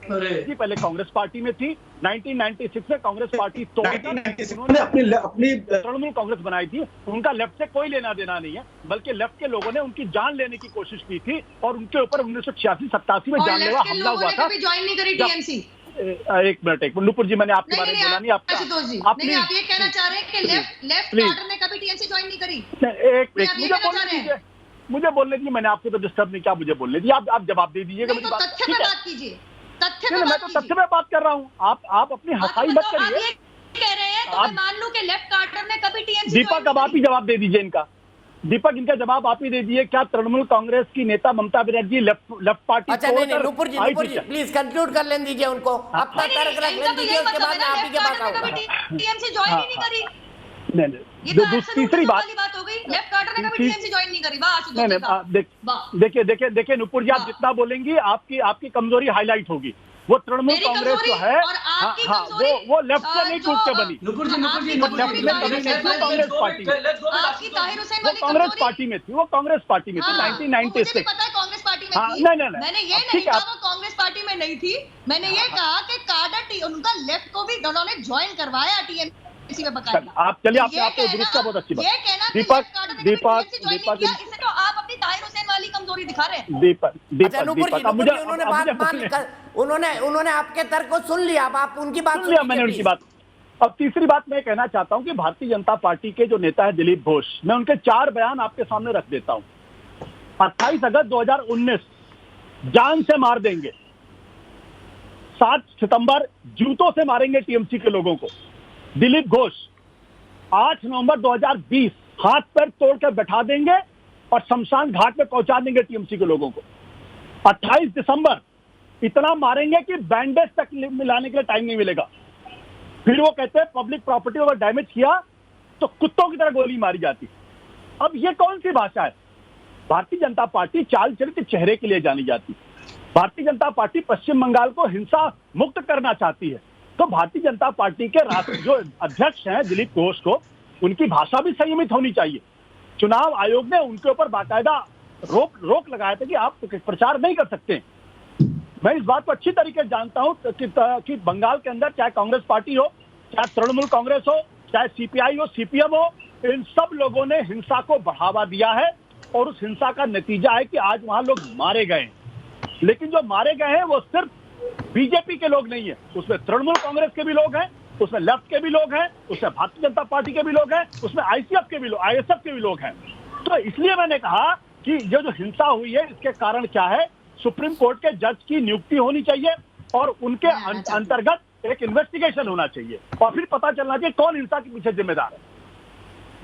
पहले कांग्रेस पार्टी में थी, 1996 में कांग्रेस पार्टी
उन्होंने अपनी
तृणमूल कांग्रेस बनाई थी। उनका लेफ्ट से कोई लेना देना नहीं है, बल्कि लेफ्ट के लोगों ने उनकी जान लेने की कोशिश की थी और उनके ऊपर 1986-87 में जानलेवा हमला हुआ था।
ज्वाइन नहीं करी टीएमसी।
एक मिनट नुपुर जी, मैंने आपके बारे में बोला नहीं।
आप ये कहना चाह रहे हैं कि लेफ्ट पार्टी ने कभी टीएमसी ज्वाइन नहीं करी?
एक मुझे बोलने दीजिए, मैंने आपको तो डिस्टर्ब नहीं किया, मुझे बोलने दीजिए। आप जवाब दे दीजिएगा मेरी बात।
तथ्य पे बात कीजिए।
मैं तो तथ्य में बात कर रहा हूँ, आप अपनी हंसाई मत करिए।
आप ये कह रहे हैं तो मैं मान लूं कि लेफ्ट कार्टर ने कभी टीएमसी।
दीपक, अब आप ही जवाब दे दीजिए इनका। दीपक, इनका जवाब आप ही दे दीजिए। क्या तृणमूल कांग्रेस की नेता ममता बनर्जी लेफ्ट पार्टी?
अच्छा नहीं, नुपुर जी प्लीज कंक्लूड कर लेने दीजिए उनको, अपना तर्क रख लेने दीजिए, उसके बाद आप ही के बात आऊंगा।
टीएमसी ज्वाइन ही नहीं करी।
नहीं, तीसरी बात
हो गई, लेफ्ट कार्टर ने कभी टीएमसी ज्वाइन नहीं करी।
देखिए नुपुर जी, आप जितना बोलेंगे आपकी कमजोरी हाईलाइट होगी। वो तृणमूल कांग्रेस जो है, वो लेफ्ट से नहीं टूट के बनी। कांग्रेस पार्टी कांग्रेस पार्टी में थी, वो कांग्रेस पार्टी में थी 1996।
कांग्रेस पार्टी में थी।
नहीं,
मैंने ये नहीं कहा वो कांग्रेस पार्टी में नहीं थी। मैंने ये कहा कि कार्डर उनका लेफ्ट को भी उन्होंने ज्वाइन करवाया टीएमसी में।
आप चलिए, आपको दुरुस्त का बहुत अच्छी बात। दीपक,
इससे तो आप अपनी ताहिर हुसैन वाली कमजोरी दिखा रहे हैं।
उन्होंने आपके तर्क को सुन लिया, अब आप उनकी बात
सुन लिया। मैंने उनकी बात। अब तीसरी बात मैं कहना चाहता हूं कि भारतीय जनता पार्टी के जो नेता है दिलीप घोष, मैं उनके 4 बयान आपके सामने रख देता हूं। 28 अगस्त 2019 जान से मार देंगे, 7 सितंबर जूतों से मारेंगे टीएमसी के लोगों को। दिलीप घोष 8 नवंबर 2020 हाथ पैर तोड़ कर बैठा देंगे और शमशान घाट में पहुंचा देंगे टीएमसी के लोगों को। 28 दिसंबर इतना मारेंगे कि बैंडेज तक मिलाने के लिए टाइम नहीं मिलेगा। फिर वो कहते हैं पब्लिक प्रॉपर्टी अगर डैमेज किया तो कुत्तों की तरह गोली मारी जाती। अब ये कौन सी भाषा है? भारतीय जनता पार्टी चाल चरित्र चेहरे के लिए जानी जाती। भारतीय जनता पार्टी पश्चिम बंगाल को हिंसा मुक्त करना चाहती है, तो भारतीय जनता पार्टी के जो अध्यक्ष हैं दिलीप घोष को, उनकी भाषा भी संयमित होनी चाहिए। चुनाव आयोग ने उनके ऊपर बाकायदा रोक लगाया था कि आप प्रचार नहीं कर सकते। मैं इस बात को अच्छी तरीके से जानता हूं कि बंगाल के अंदर चाहे कांग्रेस पार्टी हो, चाहे तृणमूल कांग्रेस हो, चाहे सीपीआई हो, सीपीएम हो, इन सब लोगों ने हिंसा को बढ़ावा दिया है और उस हिंसा का नतीजा है कि आज वहां लोग मारे गए। लेकिन जो मारे गए हैं वो सिर्फ बीजेपी के लोग नहीं है, उसमें तृणमूल कांग्रेस के भी लोग हैं, उसमें लेफ्ट के भी लोग हैं, उसमें भारतीय जनता पार्टी के भी लोग हैं, उसमें आईएसएफ के भी लोग हैं। तो इसलिए मैंने कहा कि ये जो हिंसा हुई है इसके कारण क्या है, सुप्रीम कोर्ट के जज की नियुक्ति होनी चाहिए और उनके अंतर्गत एक इन्वेस्टिगेशन होना चाहिए और फिर पता चलना चाहिए कौन हिंसा के पीछे जिम्मेदार है।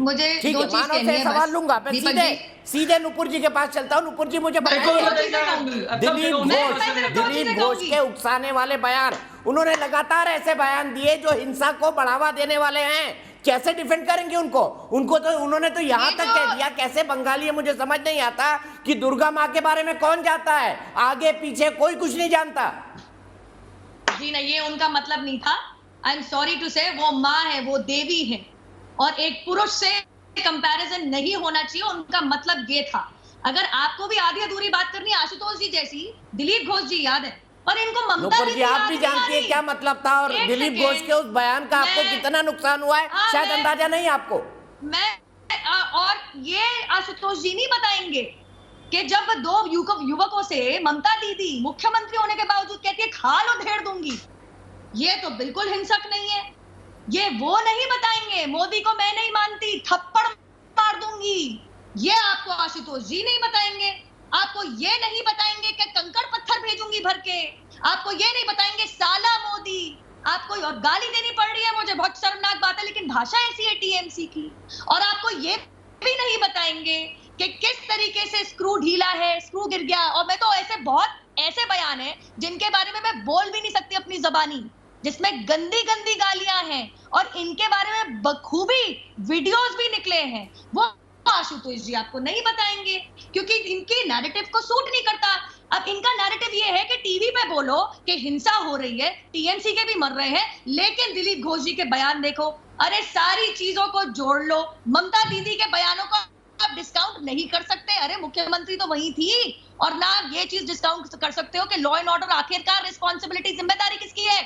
मुझे
ठीक है, मानव से सवाल लूंगा, मैं सीधे नुपुर जी के पास चलता हूं। नुपुर जी, मुझे दिलीप घोष के उकसाने वाले बयान, उन्होंने लगातार ऐसे बयान दिए जो हिंसा को बढ़ावा देने वाले हैं, कैसे डिफेंड करेंगे उनको? उन्होंने तो यहाँ तक कह दिया, कैसे बंगाली है मुझे समझ नहीं आता कि दुर्गा माँ के बारे में कौन जानता है, आगे पीछे कोई कुछ नहीं जानता।
जी नहीं, ये उनका मतलब नहीं था। आई एम सॉरी टू से, वो माँ है, वो देवी है और एक पुरुष से कंपैरिजन नहीं होना चाहिए, उनका मतलब ये था। अगर आपको भी आधी अधूरी बात करनी है आशुतोष जी जैसी, दिलीप घोष जी याद है, पर इनको ममता
जी आप भी जानती है क्या मतलब था और दिलीप घोष के उस बयान का आपको कितना नुकसान हुआ है, शायद अंदाजा नहीं आपको।
और ये आशुतोष जी नहीं बताएंगे कि जब 2 युवकों से ममता दीदी मुख्यमंत्री होने के बावजूद कहती है खा लो ढेर दूंगी, ये तो बिल्कुल हिंसक नहीं है। ये वो नहीं बताएंगे, मोदी को मैं नहीं मानती थप्पड़ मार दूंगी, ये आपको आशुतोष जी नहीं बताएंगे। आपको ये नहीं बताएंगे कि कंकड़ पत्थर भेजूंगी भर के, आपको ये नहीं बताएंगे साला मोदी, आपको गाली देनी पड़ रही है, मुझे बहुत शर्मनाक बात है, लेकिन भाषा ऐसी है टीएमसी की। और आपको ये भी नहीं बताएंगे कि किस तरीके से स्क्रू ढीला है, स्क्रू गिर गया। और मैं तो ऐसे बयान है जिनके बारे में मैं बोल भी नहीं सकती अपनी जबानी, जिसमें गंदी गंदी गालियां हैं, और इनके बारे में बखूबी वीडियोस भी निकले हैं, वो आशुतोष जी आपको नहीं बताएंगे, क्योंकि इनकी नैरेटिव को सूट नहीं करता। अब इनका नैरेटिव ये है कि टीवी पे बोलो कि हिंसा हो रही है, टीएमसी के भी मर रहे हैं, लेकिन दिलीप घोष जी के बयान देखो। अरे सारी चीजों को जोड़ लो, ममता दीदी के बयानों को आप डिस्काउंट नहीं कर सकते। अरे मुख्यमंत्री तो वही थी, और ना ये चीज डिस्काउंट कर सकते हो कि लॉ एंड ऑर्डर आखिरकार रिस्पॉन्सिबिलिटी, जिम्मेदारी किसकी है?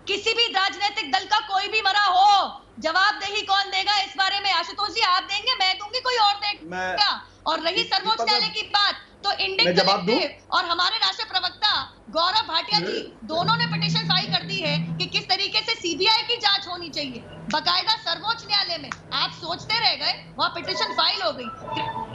किसी भी राजनीतिक दल का कोई भी मरा हो, जवाबदेही कौन देगा इस बारे में? आशुतोष जी आप देंगे, मैं दूंगी, कोई और देगा? और रही सर्वोच्च न्यायालय की बात, तो इंडियन कलेक्टिव और हमारे राष्ट्रीय प्रवक्ता गौरव भाटिया जी दोनों ने पिटीशन फाइल कर दी है कि किस तरीके से सीबीआई की जांच होनी चाहिए, बकायदा सर्वोच्च न्यायालय में। आप सोचते रह गए, वहां पिटीशन फाइल हो गई।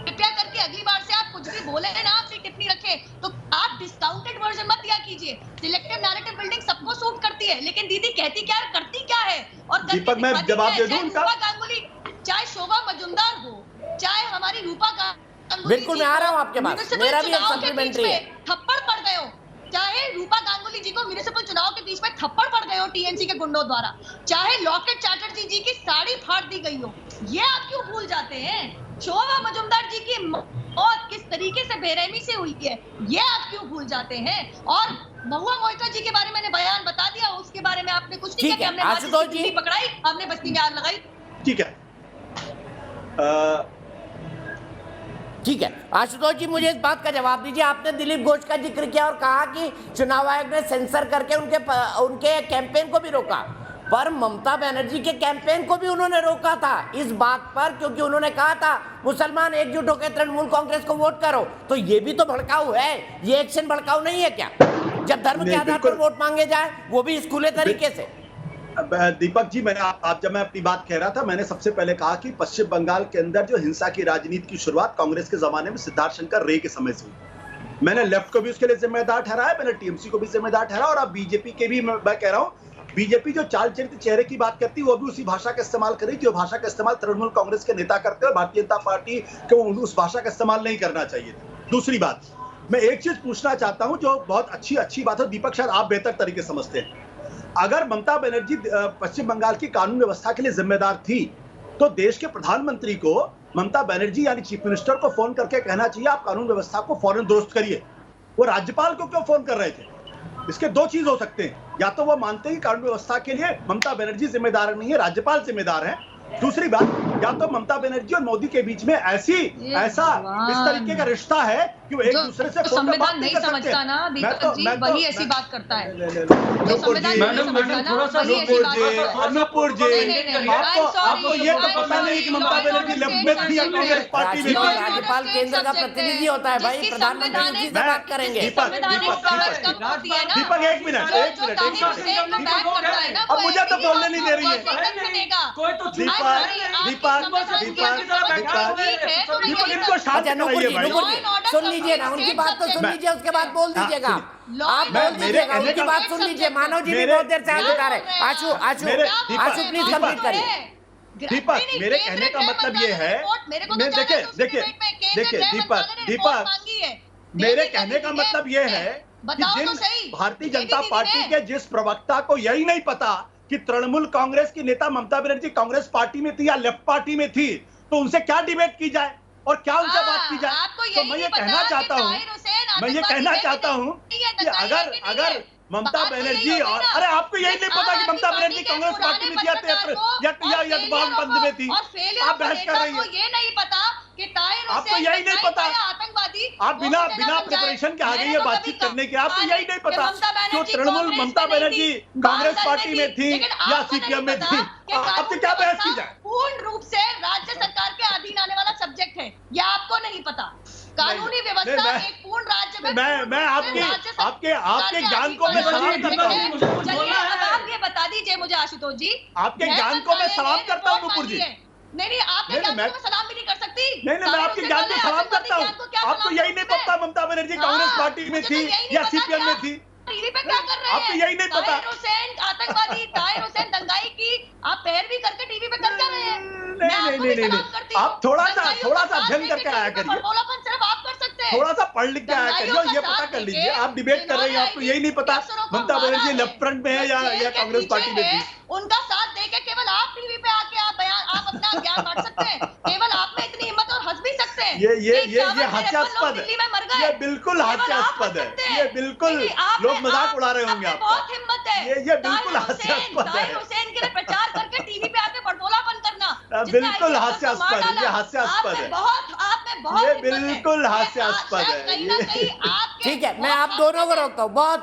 कृपया करके अगली बार से आप कुछ भी बोले ना, अपनी टिप्पणी रखें तो आप डिस्काउंटेड वर्जन मत दिया कीजिए। सिलेक्टिव नैरेटिव बिल्डिंग सबको सूट करती है, लेकिन दीदी कहती क्या करती क्या है? और
दीपक मैं जवाब दे दूं उनका।
गांगुली, चाहे शोभा मजुमदार हो, चाहे हमारी रूपा गांगुली,
बिल्कुल मैं आ रहा हूं आपके पास, मेरा भी एक सप्लीमेंट्री है।
थप्पड़ पड़ गए हो, चाहे रूपा गांगुली जी को म्युनिसिपल चुनाव के बीच में थप्पड़ पड़ गए हो टीएमसी के गुंडों द्वारा, चाहे लॉकेट चैटर्जी जी की साड़ी फाड़ दी गई हो, ये आप क्यों भूल जाते हैं? शोभा मजुमदार जी की मौत किस तरीके से बेरहमी से हुई है, ये आप क्यों भूल जाते हैं? और महुआ मोहिता जी के बारे में मैंने बयान बता दिया, उसके बारे में आपने कुछ नहीं किया। हमने पकड़ाई, हमने बस्ती में आग लगाई।
ठीक है,
ठीक है आशुतोष जी, मुझे इस बात का जवाब दीजिए। आपने दिलीप घोष का जिक्र किया और कहा कि चुनाव आयोग ने सेंसर करके उनके कैंपेन को भी रोका, पर ममता बनर्जी के कैंपेन को भी उन्होंने रोका था इस बात पर, क्योंकि उन्होंने कहा था मुसलमान एकजुट होकर तृणमूल कांग्रेस को वोट करो। तो ये भी तो भड़काऊ है, ये एक्शन भड़काऊ नहीं है क्या? जब धर्म के आधार पर वोट मांगे जाए, वो भी इस खुले तरीके से।
दीपक जी, जब मैं अपनी बात कह रहा था, मैंने सबसे पहले कहा कि पश्चिम बंगाल के अंदर जो हिंसा की राजनीति की शुरुआत कांग्रेस के जमाने में सिद्धार्थ शंकर रे के समय से हुई। मैंने लेफ्ट को भी उसके लिए जिम्मेदार ठहराया, मैंने टीएमसी को भी जिम्मेदार ठहराया, और अब बीजेपी के भी मैं कह रहा हूं, बीजेपी जो चाल चरित्र चेहरे की बात करती है, वो भी उसी भाषा का इस्तेमाल कर रही थी, जो भाषा का इस्तेमाल तृणमूल कांग्रेस के नेता करते हैं, भारतीय जनता पार्टी को उस भाषा का इस्तेमाल नहीं करना चाहिए था। दूसरी बात, मैं एक चीज पूछना चाहता हूं जो बहुत अच्छी बात है, दीपक शायद आप बेहतर तरीके से समझते हैं। अगर ममता बनर्जी पश्चिम बंगाल की कानून व्यवस्था के लिए जिम्मेदार थी, तो देश के प्रधानमंत्री को ममता बनर्जी यानी चीफ मिनिस्टर को फोन करके कहना चाहिए आप कानून व्यवस्था को फौरन दुरुस्त करिए। वो राज्यपाल को क्यों फोन कर रहे थे? इसके दो चीज हो सकते हैं, या तो वो मानते हैं कानून व्यवस्था के लिए ममता बनर्जी जिम्मेदार नहीं है, राज्यपाल जिम्मेदार है। दूसरी बात, या तो ममता बनर्जी और मोदी के बीच में ऐसा इस तरीके का रिश्ता है कि वो एक दूसरे से फोन पर बात नहीं कर सकते।
वही ऐसी बात करता है।
अनुपुर जी, आपको ये तो पता नहीं कि ममता बनर्जी लेफ्ट में थी या कांग्रेस पार्टी में थी?
राज्यपाल केंद्र का प्रतिनिधि होता है भाई, प्रधानमंत्री जी से बात करेंगे।
दीपक एक मिनट, अब मुझे तो बोलने नहीं दे रही है।
सुन लीजिए ना, उनकी बात तो सुन लीजिए, उसके बाद बोल दीजिएगा। आप बोल दीजिएगा, उनकी बात सुन लीजिए। मानव जी भी बहुत देर से हाथ उठा रहे। आशु प्लीज कंप्लीट करिए।
दीपक, मेरे कहने का मतलब ये है, देखिए दीपक, मेरे कहने का मतलब ये है कि जिन भारतीय जनता पार्टी के जिस प्रवक्ता को यही नहीं पता कि तृणमूल कांग्रेस की नेता ममता बनर्जी कांग्रेस पार्टी में थी या लेफ्ट पार्टी में थी, तो उनसे क्या डिबेट की जाए और क्या उनसे बात की जाए? तो मैं ये कहना चाहता हूं कि अगर ममता बनर्जी और अरे आपको यही नहीं पता कि ममता बनर्जी कांग्रेस पार्टी में थी या बंद में थी? आप बहस कर रही है,
ये नहीं पता कि
आपको यही नहीं पता,
आतंकवादी
आप बिना प्रिपरेशन के आ गई है बातचीत करने के। आपको यही नहीं पता जो तृणमूल ममता बनर्जी कांग्रेस पार्टी में थी या सीपीएम में थी? आपसे क्या बहस की जाए?
पूर्ण रूप से राज्य सरकार के अधीन आने वाला सब्जेक्ट है, यह आपको नहीं पता। कानूनी व्यवस्था एक पूर्ण राज्य में
मैं आपके ज्ञान को मैं सलाम करता हूँ।
चलिए अब आप ये बता दीजिए मुझे आशुतोष जी,
आपके ज्ञान को मैं सलाम करता हूँ नुपुर जी।
नहीं आपके ज्ञान को मैं सलाम भी नहीं कर सकती।
नहीं मैं आपके ज्ञान को सलाम करता हूँ। आपको यही नहीं पता ममता बनर्जी कांग्रेस पार्टी में थी या सीपीएम में थी?
टीवी पे क्या कर रहे हैं?
आपको यही नहीं पता।
ताहिर हुसैन आतंकवादी, ताहिर हुसैन दंगाई की आप पैरवी करके टीवी पे कर क्या रहे हैं?
नहीं, आप थोड़ा सा अध्ययन करके आया करिए,
बड़बोलापन सिर्फ आप कर सकते हैं।
थोड़ा सा पढ़ लिख के आया करिए और ये पता कर लीजिए। आप डिबेट कर रहे हैं, आपको यही नहीं पता ममता बनर्जी लेफ्ट फ्रंट में है या कांग्रेस पार्टी में थी।
उनका साथ देके केवल आप टीवी पे आके आप अपना ज्ञान बांट सकते हैं। केवल आप में इतनी हिम्मत और हंस भी सकते हैं।
ये हास्यास्पद है,
दिल्ली में मर गए।
ये बिल्कुल हास्यास्पद है, ये बिल्कुल लोग मजाक उड़ा रहे होंगे आपका।
बहुत हिम्मत है,
ये बिल्कुल हास्यास्पद है।
ताहिर हुसैन के लिए प्रचार करके टीवी पे आके बड़बोलापन करना
बिल्कुल हास्यास्पद है, ये हास्यास्पद है, ये बिल्कुल हास्यास्पद है।
ठीक है, मैं आप दोनों को रोकता हूँ। बहुत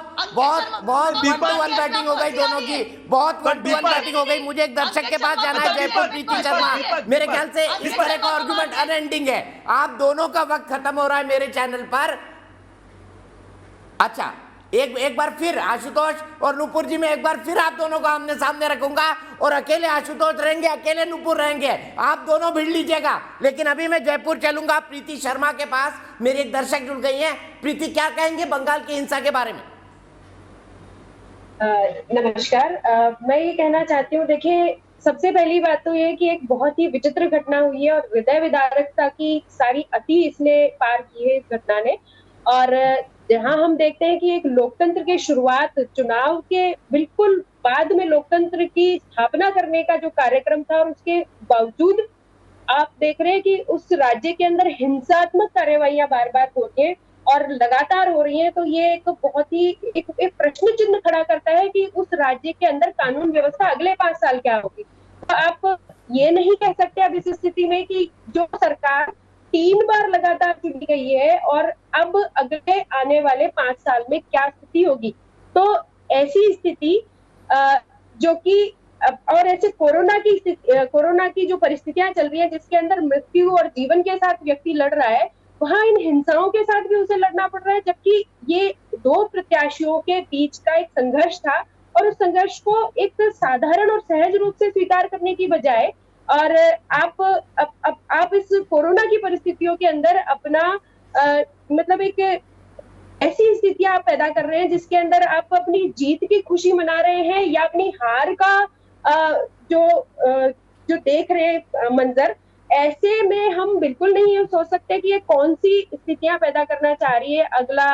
वन बैटिंग हो गई दोनों की, बहुत वन बैटिंग हो गई। मुझे एक दर्शक के पास जाना है, जयपुर प्रीति शर्मा। मेरे ख्याल से इस तरह का आर्गुमेंट अनएंडिंग है। आप दोनों का वक्त खत्म हो रहा है मेरे चैनल पर। अच्छा, एक बार फिर आशुतोष और नुपुर जी, में एक बार फिर आप दोनों को आमने सामने रखूंगा और अकेले आशुतोष रहेंगे, अकेले नुपुर रहेंगे। आप दोनों भिड़ लीजिएगा। लेकिन अभी मैं जयपुर चलूंगा प्रीति शर्मा के पास। मेरी एक दर्शक जुड़ गई है। प्रीति, क्या कहेंगे बंगाल की हिंसा के बारे में?
नमस्कार। मैं ये कहना चाहती हूँ, देखिए सबसे पहली बात तो ये कि एक बहुत ही विचित्र घटना हुई है और हृदय विदारकता की सारी अति इसने पार की है इस घटना ने। और जहां हम देखते हैं कि एक लोकतंत्र की शुरुआत, चुनाव के बिल्कुल बाद में लोकतंत्र की स्थापना करने का जो कार्यक्रम था, और उसके बावजूद आप देख रहे हैं कि उस राज्य के अंदर हिंसात्मक कार्यवाहियां बार बार हो रही हैं और लगातार हो रही हैं। तो ये एक बहुत ही एक प्रश्न चिन्ह खड़ा करता है कि उस राज्य के अंदर कानून व्यवस्था अगले 5 साल क्या होगी। तो आप ये नहीं कह सकते अब इस स्थिति में कि जो सरकार 3 बार लगातार चुनी गई है और अब अगले आने वाले 5 साल में क्या स्थिति होगी। तो ऐसी स्थिति जो कि और ऐसे कोरोना की जो परिस्थितियां चल रही है, जिसके अंदर मृत्यु और जीवन के साथ व्यक्ति लड़ रहा है, वहां इन हिंसाओं के साथ भी उसे लड़ना पड़ रहा है। जबकि ये 2 प्रत्याशियों के बीच का एक संघर्ष था और उस संघर्ष को एक साधारण और सहज रूप से स्वीकार करने की बजाय और आप इस कोरोना की परिस्थितियों के अंदर अपना मतलब एक ऐसी स्थितियां आप पैदा कर रहे हैं जिसके अंदर आप अपनी जीत की खुशी मना रहे हैं या अपनी हार का जो देख रहे हैं मंजर। ऐसे में हम बिल्कुल नहीं ये सोच सकते कि ये कौन सी स्थितियां पैदा करना चाह रही है अगला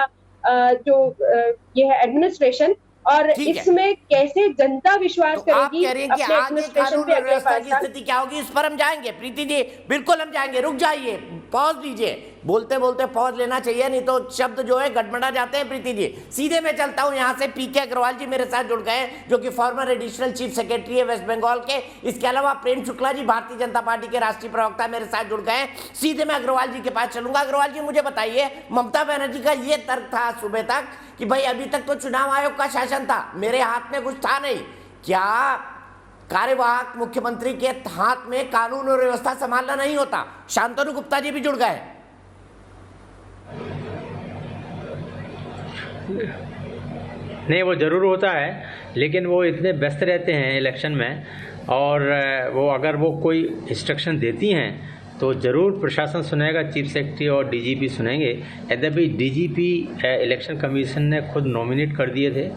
ये है एडमिनिस्ट्रेशन, और इसमें कैसे जनता विश्वास करेगी।
आप कह रहे हैं कि आगे कानून व्यवस्था की स्थिति क्या होगी, इस पर हम जाएंगे। प्रीति जी, बिल्कुल हम जाएंगे। रुक जाइए, पॉज लीजिए। बोलते बोलते पॉज लेना चाहिए, नहीं तो शब्द जो है गड़बड़ा जाते हैं। प्रीति जी, सीधे मैं चलता हूं यहाँ से। पीके अग्रवाल जी मेरे साथ जुड़ गए, जो कि फॉर्मर एडिशनल चीफ सेक्रेटरी है वेस्ट बंगाल के। इसके अलावा प्रेम शुक्ला जी भारतीय जनता पार्टी के राष्ट्रीय प्रवक्ता मेरे साथ जुड़ गए। सीधे मैं अग्रवाल जी के पास चलूंगा। अग्रवाल जी, मुझे बताइए, ममता बनर्जी का ये तर्क था सुबह तक कि भाई अभी तक तो चुनाव आयोग का शासन था, मेरे हाथ में कुछ था नहीं। क्या कार्यवाहक मुख्यमंत्री के हाथ में कानून और व्यवस्था संभालना नहीं होता? शांतनु गुप्ता जी भी जुड़ गए।
नहीं, वो जरूर होता है, लेकिन वो इतने व्यस्त रहते हैं इलेक्शन में, और वो अगर वो कोई इंस्ट्रक्शन देती हैं तो ज़रूर प्रशासन सुनेगा, चीफ सेक्रेटरी और डीजीपी सुनेंगे। यद्यपि डीजीपी इलेक्शन कमीशन ने खुद नॉमिनेट कर दिए थे,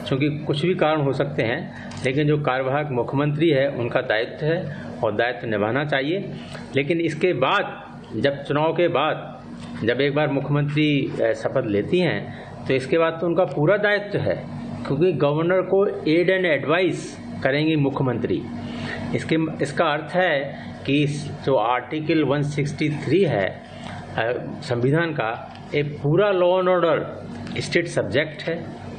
क्योंकि कुछ भी कारण हो सकते हैं, लेकिन जो कार्यवाहक मुख्यमंत्री है उनका दायित्व है और दायित्व निभाना चाहिए। लेकिन इसके बाद, जब चुनाव के बाद जब एक बार मुख्यमंत्री शपथ लेती हैं, तो इसके बाद तो उनका पूरा दायित्व है, क्योंकि गवर्नर को एड एंड एडवाइस करेंगे मुख्यमंत्री। इसका अर्थ है कि जो आर्टिकल 163 है संविधान का, एक पूरा law and order state subject है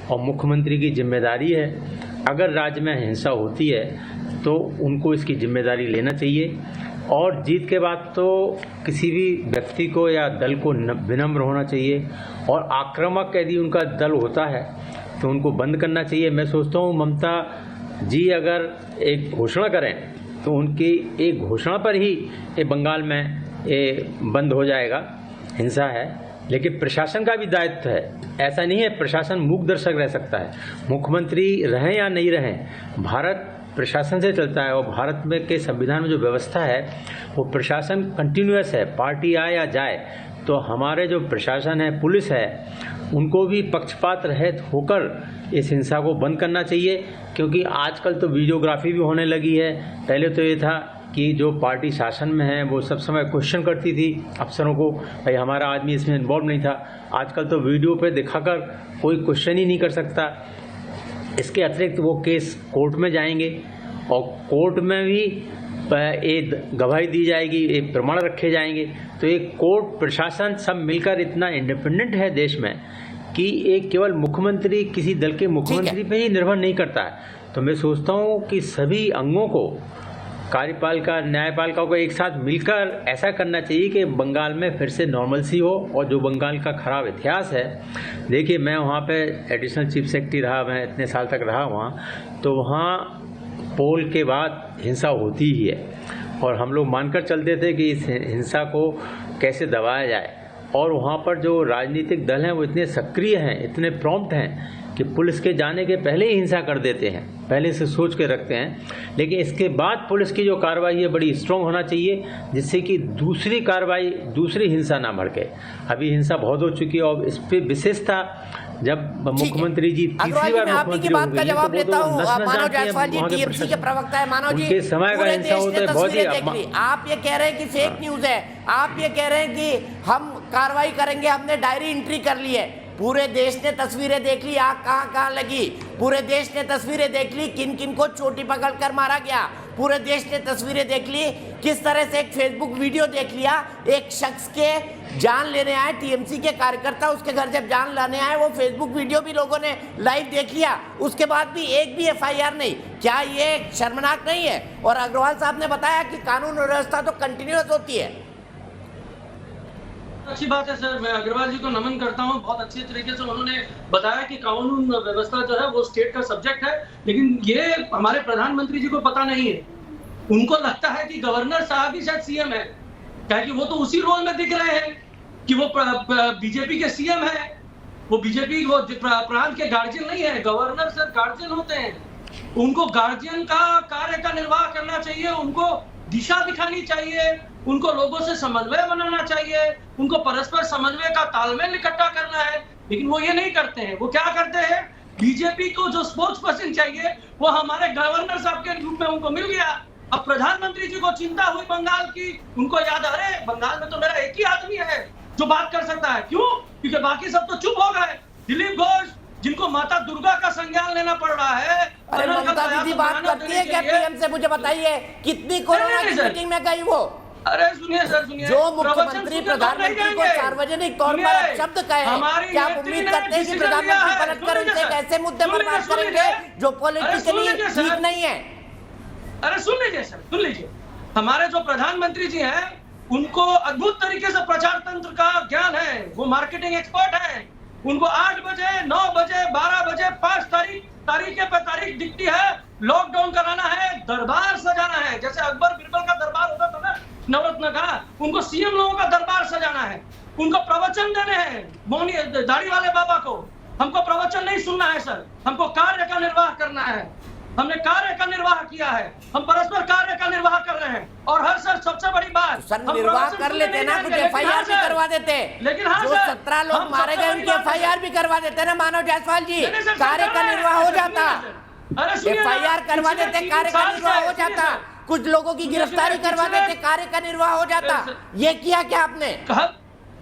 और मुख्यमंत्री की जिम्मेदारी है। अगर राज्य में हिंसा होती है तो उनको इसकी जिम्मेदारी लेना चाहिए, और जीत के बाद तो किसी भी व्यक्ति को या दल को विनम्र होना चाहिए, और आक्रामक यदि उनका दल होता है तो उनको बंद करना चाहिए। मैं सोचता हूँ ममता जी अगर एक घोषणा करें तो उनकी एक घोषणा पर ही ये बंगाल में ये बंद हो जाएगा, हिंसा है। लेकिन प्रशासन का भी दायित्व है, ऐसा नहीं है प्रशासन मूक दर्शक रह सकता है। मुख्यमंत्री रहें या नहीं रहें, भारत प्रशासन से चलता है, और भारत में के संविधान में जो व्यवस्था है वो प्रशासन कंटिन्यूअस है, पार्टी आए या जाए। तो हमारे जो प्रशासन है, पुलिस है, उनको भी पक्षपात रहित होकर इस हिंसा को बंद करना चाहिए, क्योंकि आजकल तो वीडियोग्राफी भी होने लगी है। पहले तो ये था कि जो पार्टी शासन में है वो सब समय क्वेश्चन करती थी अफसरों को, भाई हमारा आदमी इसमें इन्वॉल्व नहीं था। आजकल तो वीडियो पे दिखाकर कोई क्वेश्चन ही नहीं कर सकता। इसके अतिरिक्त वो केस कोर्ट में जाएंगे और कोर्ट में भी एक गवाही दी जाएगी, एक प्रमाण रखे जाएंगे। तो एक कोर्ट प्रशासन सब मिलकर इतना इंडिपेंडेंट है देश में कि एक केवल मुख्यमंत्री किसी दल के मुख्यमंत्री पे ही निर्भर नहीं करता है। तो मैं सोचता हूँ कि सभी अंगों को, कार्यपालिका न्यायपालिका को एक साथ मिलकर ऐसा करना चाहिए कि बंगाल में फिर से नॉर्मलसी हो। और जो बंगाल का खराब इतिहास है, देखिए मैं वहाँ पे एडिशनल चीफ सेक्रेटरी रहा, मैं इतने साल तक रहा वहाँ, तो वहाँ पोल के बाद हिंसा होती ही है और हम लोग मानकर चलते थे कि इस हिंसा को कैसे दबाया जाए। और वहाँ पर जो राजनीतिक दल हैं वो इतने सक्रिय हैं, इतने प्रॉम्प्ट हैं कि पुलिस के जाने के पहले ही हिंसा कर देते हैं, पहले से सोच के रखते हैं। लेकिन इसके बाद पुलिस की जो कार्रवाई है बड़ी स्ट्रॉन्ग होना चाहिए, जिससे कि दूसरी कार्रवाई, दूसरी हिंसा ना भड़के। अभी हिंसा बहुत हो चुकी है और इस पर विशेषता जब मुख्यमंत्री जी तीसरी बार मुख्यमंत्री होंगे तो वो तो
मानव जायसवाल जी टीएमसी के प्रवक्ता है। मानव जी,
समय का हिंसा होता है बहुत ही।
आप ये कह रहे हैं कि फेक न्यूज है, आप ये कह रहे हैं कि हम कार्रवाई करेंगे, हमने डायरी एंट्री कर ली है। पूरे देश ने तस्वीरें देख ली आग कहां कहां लगी, पूरे देश ने तस्वीरें देख ली किन किन को चोटी पकड़कर मारा गया, पूरे देश ने तस्वीरें देख ली किस तरह से एक फेसबुक वीडियो देख लिया, एक शख्स के जान लेने आए टीएमसी के कार्यकर्ता, उसके घर जब जान लाने आए वो फेसबुक वीडियो भी लोगों ने लाइव देख लिया, उसके बाद भी एक भी एफआईआर नहीं। क्या ये शर्मनाक नहीं है? और अग्रवाल साहब ने बताया कि कानून व्यवस्था तो कंटिन्यूअस होती है।
अच्छी बात है सर, मैं अग्रवाल जी को नमन करता हूं, बहुत अच्छे तरीके से उन्होंने बताया कि कानून व्यवस्था जो है वो स्टेट का सब्जेक्ट है। लेकिन ये हमारे प्रधानमंत्री जी को पता नहीं है, उनको लगता है कि गवर्नर साहब ही शायद सीएम है, क्या कि वो तो उसी रोल में दिख रहे हैं कि वो बीजेपी के सीएम है। वो बीजेपी वो प्रांत के गार्जियन नहीं है, गवर्नर सर गार्जियन होते हैं। उनको गार्जियन का कार्य का निर्वाह करना चाहिए, उनको दिशा दिखानी चाहिए, उनको लोगों से समन्वय बनाना चाहिए, उनको परस्पर समन्वय का तालमेल इकट्ठा करना है। लेकिन वो ये नहीं करते हैं। वो क्या करते हैं, बीजेपी को जो स्पोक्स पर्सन चाहिए वो हमारे गवर्नर साहब के रूप में उनको मिल गया। अब प्रधानमंत्री जी को चिंता हुई बंगाल की, उनको याद, अरे बंगाल में तो मेरा एक ही आदमी है जो बात कर सकता है। क्यों? क्योंकि बाकी सब तो चुप हो गए। दिलीप घोष, जिनको माता दुर्गा का संज्ञान लेना पड़ रहा है।
अरे ममता दीदी बात करती है क्या पीएम से? मुझे बताइए कितनी कोरोना की मीटिंग में गई वो?
अरे सुनिए सर, सुनिए,
जो मुख्यमंत्री प्रधानमंत्री को सार्वजनिक तौर पर शब्द कहे, क्या आप उम्मीद करते हैं कि प्रधानमंत्री पलटकर उनसे कैसे मुद्दे पर बात करेंगे जो पॉलिटिकली ठीक नहीं है?
अरे सुन लीजिए सर, सुन लीजिए, हमारे जो प्रधानमंत्री जी हैं उनको अद्भुत तरीके से प्रचार तंत्र का ज्ञान है, वो मार्केटिंग एक्सपर्ट है। उनको 8 बजे, 9 बजे, 12 बजे, 5 तारीख पे तारीख दिखती है, लॉकडाउन कराना है, दरबार सजाना है, जैसे अकबर बिरबल का दरबार होता था ना नवरत्न का, उनको सीएम लोगों का दरबार सजाना है, उनको प्रवचन देने हैं, मौनी दाढ़ी वाले बाबा को। हमको प्रवचन नहीं सुनना है सर, हमको कार्य का निर्वाह करना है। हमने कार्य का निर्वाह किया है, हम परस्पर कार्य का निर्वाह कर रहे हैं। और हर सर सबसे बड़ी बात,
सर निर्वाह कर लेते ना, कुछ एफआईआर भी करवा देते।
लेकिन हाँ
जो 17 लोग मारे गए उनकी एफआईआर भी करवा देते ना मानव जायसवाल जी, कार्य का निर्वाह हो जाता। एफआईआर करवा देते, कार्य का निर्वाह हो जाता। कुछ लोगों की गिरफ्तारी करवा देते, कार्य का निर्वाह हो जाता। ये किया क्या आपने?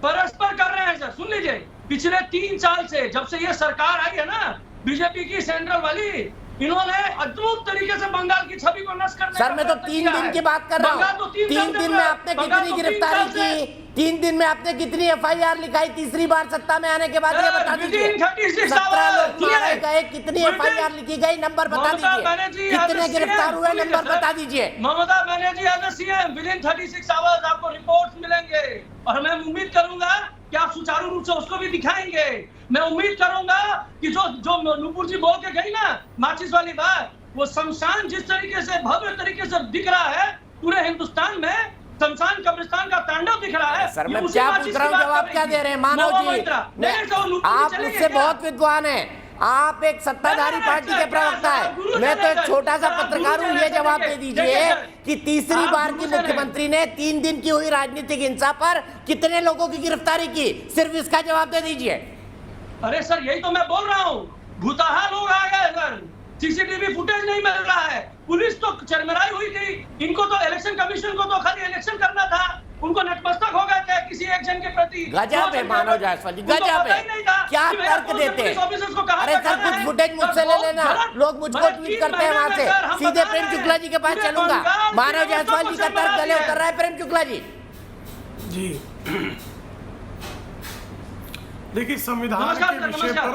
परस्पर कर रहे हैं सर। सुन लीजिए, पिछले 3 साल से जब से ये सरकार आई है ना बीजेपी की सेंट्रल वाली, इन्होंने अद्भुत तरीके से बंगाल की छवि को नष्ट करने
सर मैं तो 3 दिन की बात कर रहा हूँ। 3 दिन में आपने कितनी गिरफ्तारी की? 3 दिन में आपने कितनी एफआईआर लिखाई? तीसरी बार सत्ता में आने के बाद ये बता दीजिए। 17 लोग मारे गए, कितनी एफआईआर लिखी गई, नंबर बता दीजिए। कितने गिरफ्तार हुए, नंबर बता दीजिए।
Mamata Banerjee as CM within 36 hours आपको रिपोर्ट्स मिलेंगे और मैं उम्मीद करूंगा कि आप सुचारू रूप से उसको भी दिखाएंगे। मैं उम्मीद करूंगा कि जो नूपुर जी बोल के गई ना माचिस वाली बात, वो शमशान जिस तरीके से भव्य तरीके से दिख रहा है पूरे हिंदुस्तान में, शमशान कब्रिस्तान का तांडव दिख रहा है।
सर मैं क्या पूछ रहा हूँ, जवाब क्या दे रहे हैं मानव जी? आप मुझसे बहुत विद्वान हैं, आप एक सत्ताधारी पार्टी के प्रवक्ता है, मैं तो एक छोटा सा पत्रकार हूँ। ये जवाब दे दीजिए कि तीसरी बार की मुख्यमंत्री ने 3 दिन की हुई राजनीतिक हिंसा पर कितने लोगों की गिरफ्तारी की, सिर्फ इसका जवाब दे दीजिए।
अरे सर यही तो मैं बोल रहा हूँ, भूताहा लोग आ गए सर, सीसीटीवी फुटेज नहीं मिल रहा है, पुलिस तो चरमराई हुई थी, इनको तो इलेक्शन कमीशन को तो खाली इलेक्शन करना था, उनको नतमस्तक हो गए थे किसी एक जन के प्रति।
गजब है मानव जायसवाल जी, गजब है, क्या तर्क देते हैं। अरे सर कुछ फुटेज मुझसे ले लेना, लोग मुझको ट्वीट करते हैं वहां से, सीधे प्रेम शुक्ला जी के पास चलूंगा। मानव जायसवाल जी का तर्क गले उतर रहा है प्रेम शुक्ला जी।
जी देखिए, संविधान के विषय पर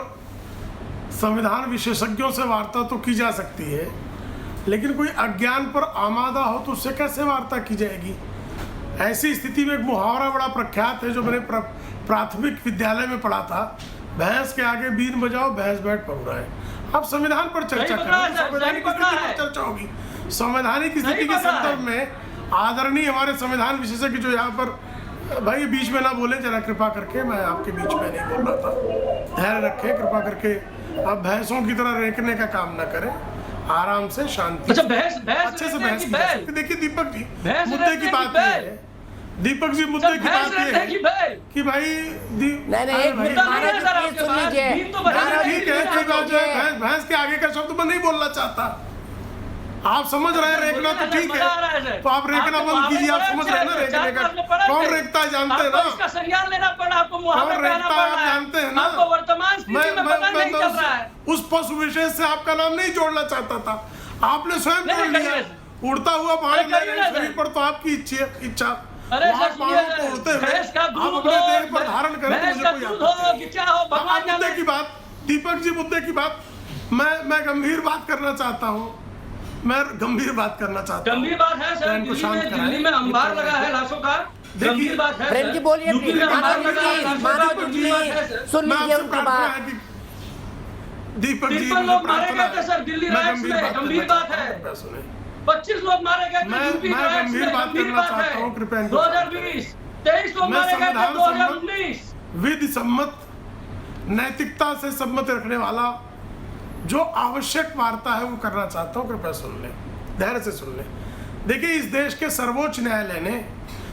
संविधान विशेषज्ञों से वार्ता तो की जा सकती है, लेकिन कोई अज्ञान पर आमादा हो तो उससे कैसे वार्ता की जाएगी। ऐसी स्थिति में एक मुहावरा बड़ा प्रख्यात है जो मैंने प्राथमिक विद्यालय में पढ़ा था, भैंस के आगे बीन बजाओ भैंस बैठ पड़ रहा है। अब संविधान पर चर्चा करें, संवैधानिक स्थिति पर चर्चा होगी। संवैधानिक स्थिति के संदर्भ में आदरणीय हमारे संविधान विशेषज्ञ जो यहाँ पर, भाई बीच में ना बोले जरा कृपा करके, मैं आपके बीच में नहीं बोल रहा था, धैर्य रखें कृपा करके, आप भैंसों की तरह रेंकने का काम ना करें, आराम से शांति
अच्छे
से बहस की। देखिए दीपक जी, मुद्दे की बात है, दीपक जी मुद्दे की बात ये है कि भाई भैंस के आगे का शब्द मैं नहीं बोलना चाहता। आप समझ रहे हैं रेखना तो ठीक है, तो आप रेखना बंद कीजिए। आप समझ रहे हैं ना रेखने का कौन रेखता है, जानते हैं ना,
इसका संज्ञान लेना पड़ा आपको,
कौन रेखता है आप जानते हैं ना।
आपको वर्तमान स्थिति में पता नहीं चल रहा है।
उस पशु विशेष से आपका नाम नहीं जोड़ना चाहता था, आपने स्वयं जोड़ लिया। उड़ता हुआ बाण शरीर पर तो आपकी इच्छा,
अरे
उड़ते हुए आप अपने देह पर धारण करें तो मुद्दे की बात, दीपक जी मुद्दे की बात, मैं गंभीर बात करना चाहता हूँ, मैं गंभीर बात करना चाहता हूँ।
गंभीर बात है सर, दिल्ली में अंबार लगा है लाशों का, गंभीर बात है।
प्रेम जी बोलिए, सुन लीजिए उनकी बात।
दीपक जी
लोग मारे गए थे सर दिल्ली राइट्स में, गंभीर बात है। 25 लोग मारे गए थे यूपी राइट्स में, गंभीर बात है। 2020 23 लोग मारे गए थे 2019।
विधि सम्मत नैतिकता से सम्मत रखने वाला जो आवश्यक वार्ता है वो करना चाहता हूँ, कृपया सुन लें, धैर्य से सुन लें। देखिए इस देश के सर्वोच्च न्यायालय ने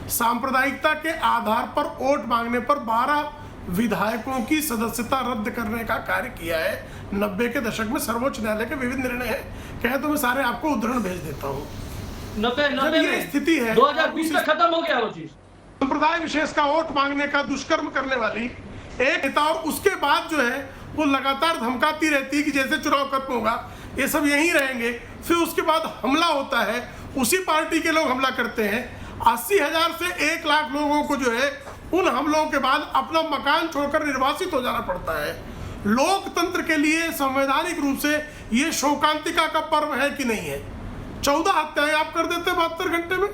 सांप्रदायिकता के आधार पर वोट मांगने पर 12 विधायकों की सदस्यता रद्द करने का कार्य किया है। 90 के दशक में सर्वोच्च न्यायालय के विविध निर्णय है, कहे तो मैं सारे आपको उदाहरण भेज देता हूँ।
90
में स्थिति है
2020 में खत्म हो गया वो चीज।
संप्रदाय विशेष का वोट मांगने का दुष्कर्म करने वाली एक नेता, और उसके बाद जो है वो लगातार धमकाती रहती है कि जैसे चुनाव खत्म होगा ये सब यहीं रहेंगे, फिर उसके बाद हमला होता है, उसी पार्टी के लोग हमला करते हैं। 80,000 से 1 लाख लोगों को जो है उन हमलों के बाद अपना मकान छोड़कर निर्वासित हो जाना पड़ता है। लोकतंत्र के लिए संवैधानिक रूप से ये शोकांतिका का पर्व है कि नहीं है। 14 हत्याएं आप कर देते 72 घंटे में,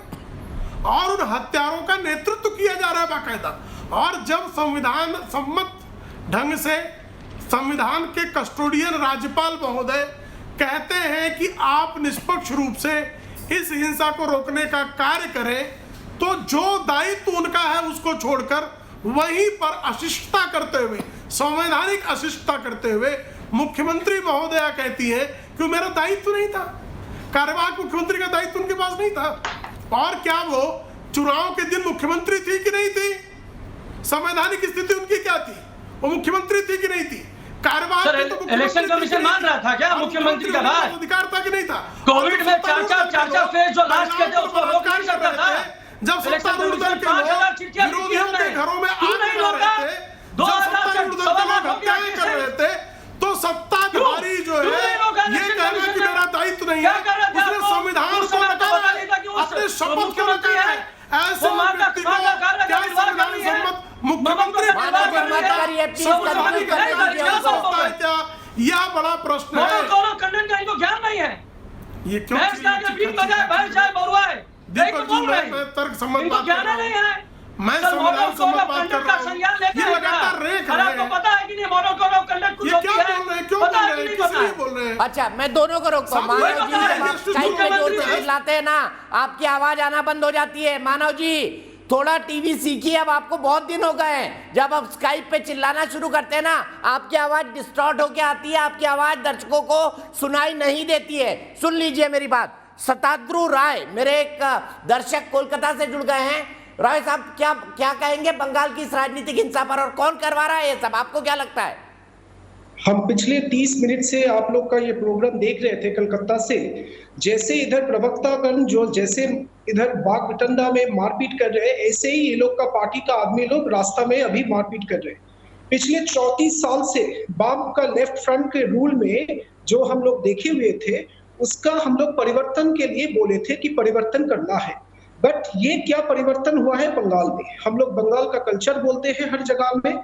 और उन हत्यारों का नेतृत्व किया जा रहा है बाकायदा। और जब संविधान सम्मत ढंग से संविधान के कस्टोडियन राज्यपाल महोदय कहते हैं कि आप निष्पक्ष रूप से इस हिंसा को रोकने का कार्य करें, तो जो दायित्व उनका है उसको छोड़कर वहीं पर अशिष्टता करते हुए, संवैधानिक अशिष्टता करते हुए मुख्यमंत्री महोदया कहती है कि मेरा दायित्व नहीं था, कार्यवाहक मुख्यमंत्री का दायित्व उनके पास नहीं था। और क्या वो चुनाव के दिन मुख्यमंत्री थी कि नहीं थी? संवैधानिक स्थिति उनकी क्या थी? वो मुख्यमंत्री थी कि नहीं थी? कार्यवाहक तो
इलेक्शन कमीशन मान रहा था क्या मुख्यमंत्री का बात?
अधिकार था कि नहीं था?
कोविड में चाचा फेज जो लास्ट के थे उसको रोक नहीं सकता था।
जब सत्तारूढ़ दल के लोग विरोधियों के घरों में आग लगा रहे थे, जब सत्तारूढ़ दल के लोग हत्याएं कर रहे थे, तो सत्ताधारी जो है ये कहना कि मेरा दायित्व नहीं है, उसने संविधान को नकारा, अपने शपथ को नकारा। ऐसे व्यक्ति को क्या संविधान सम्मत मुख्यमंत्री क्या? यह बड़ा प्रश्न है।
इनको ज्ञान नहीं है,
ये क्यों तर्क सम्मत बात कर रहा हूँ, मैं संविधान सम्मत बात कर रहा हूँ। ये लगातार रेख रहे हैं,
पता है कि नहीं मॉडल कोड ऑफ कंडक्ट कुछ
क्या बोल रहे हैं, क्यों बोल रहे हैं, किस लिए बोल रहे हैं?
अच्छा मैं दोनों को रोकता हूँ। मानव जी जोर से चिल्लाते हैं ना, आपकी आवाज आना बंद हो जाती है। मानव जी थोड़ा टीवी सीखिए, अब आपको बहुत दिन हो गए हैं। जब आप स्काइप पे चिल्लाना शुरू करते हैं ना, आपकी आवाज डिस्टॉर्ट होके आती है, आपकी आवाज दर्शकों को सुनाई नहीं देती है। सुन लीजिए मेरी बात। शताद्रु राय मेरे एक दर्शक कोलकाता से जुड़ गए हैं। राय साहब क्या कहेंगे बंगाल की इस राजनीतिक हिंसा पर, और कौन करवा रहा है ये सब, आपको क्या लगता है?
हम पिछले 30 मिनट से आप लोग का ये प्रोग्राम देख रहे थे कलकत्ता से। जैसे इधर प्रवक्तागण जो जैसे इधर बाग बिटंडा में मारपीट कर रहे हैं, ऐसे ही ये लोग का पार्टी का आदमी लोग रास्ता में अभी मारपीट कर रहे हैं। पिछले 34 साल से बाम का लेफ्ट फ्रंट के रूल में जो हम लोग देखे हुए थे, उसका हम लोग परिवर्तन के लिए बोले थे कि परिवर्तन करना है। बट ये क्या परिवर्तन हुआ है बंगाल में? हम लोग बंगाल का कल्चर बोलते हैं हर जगह में,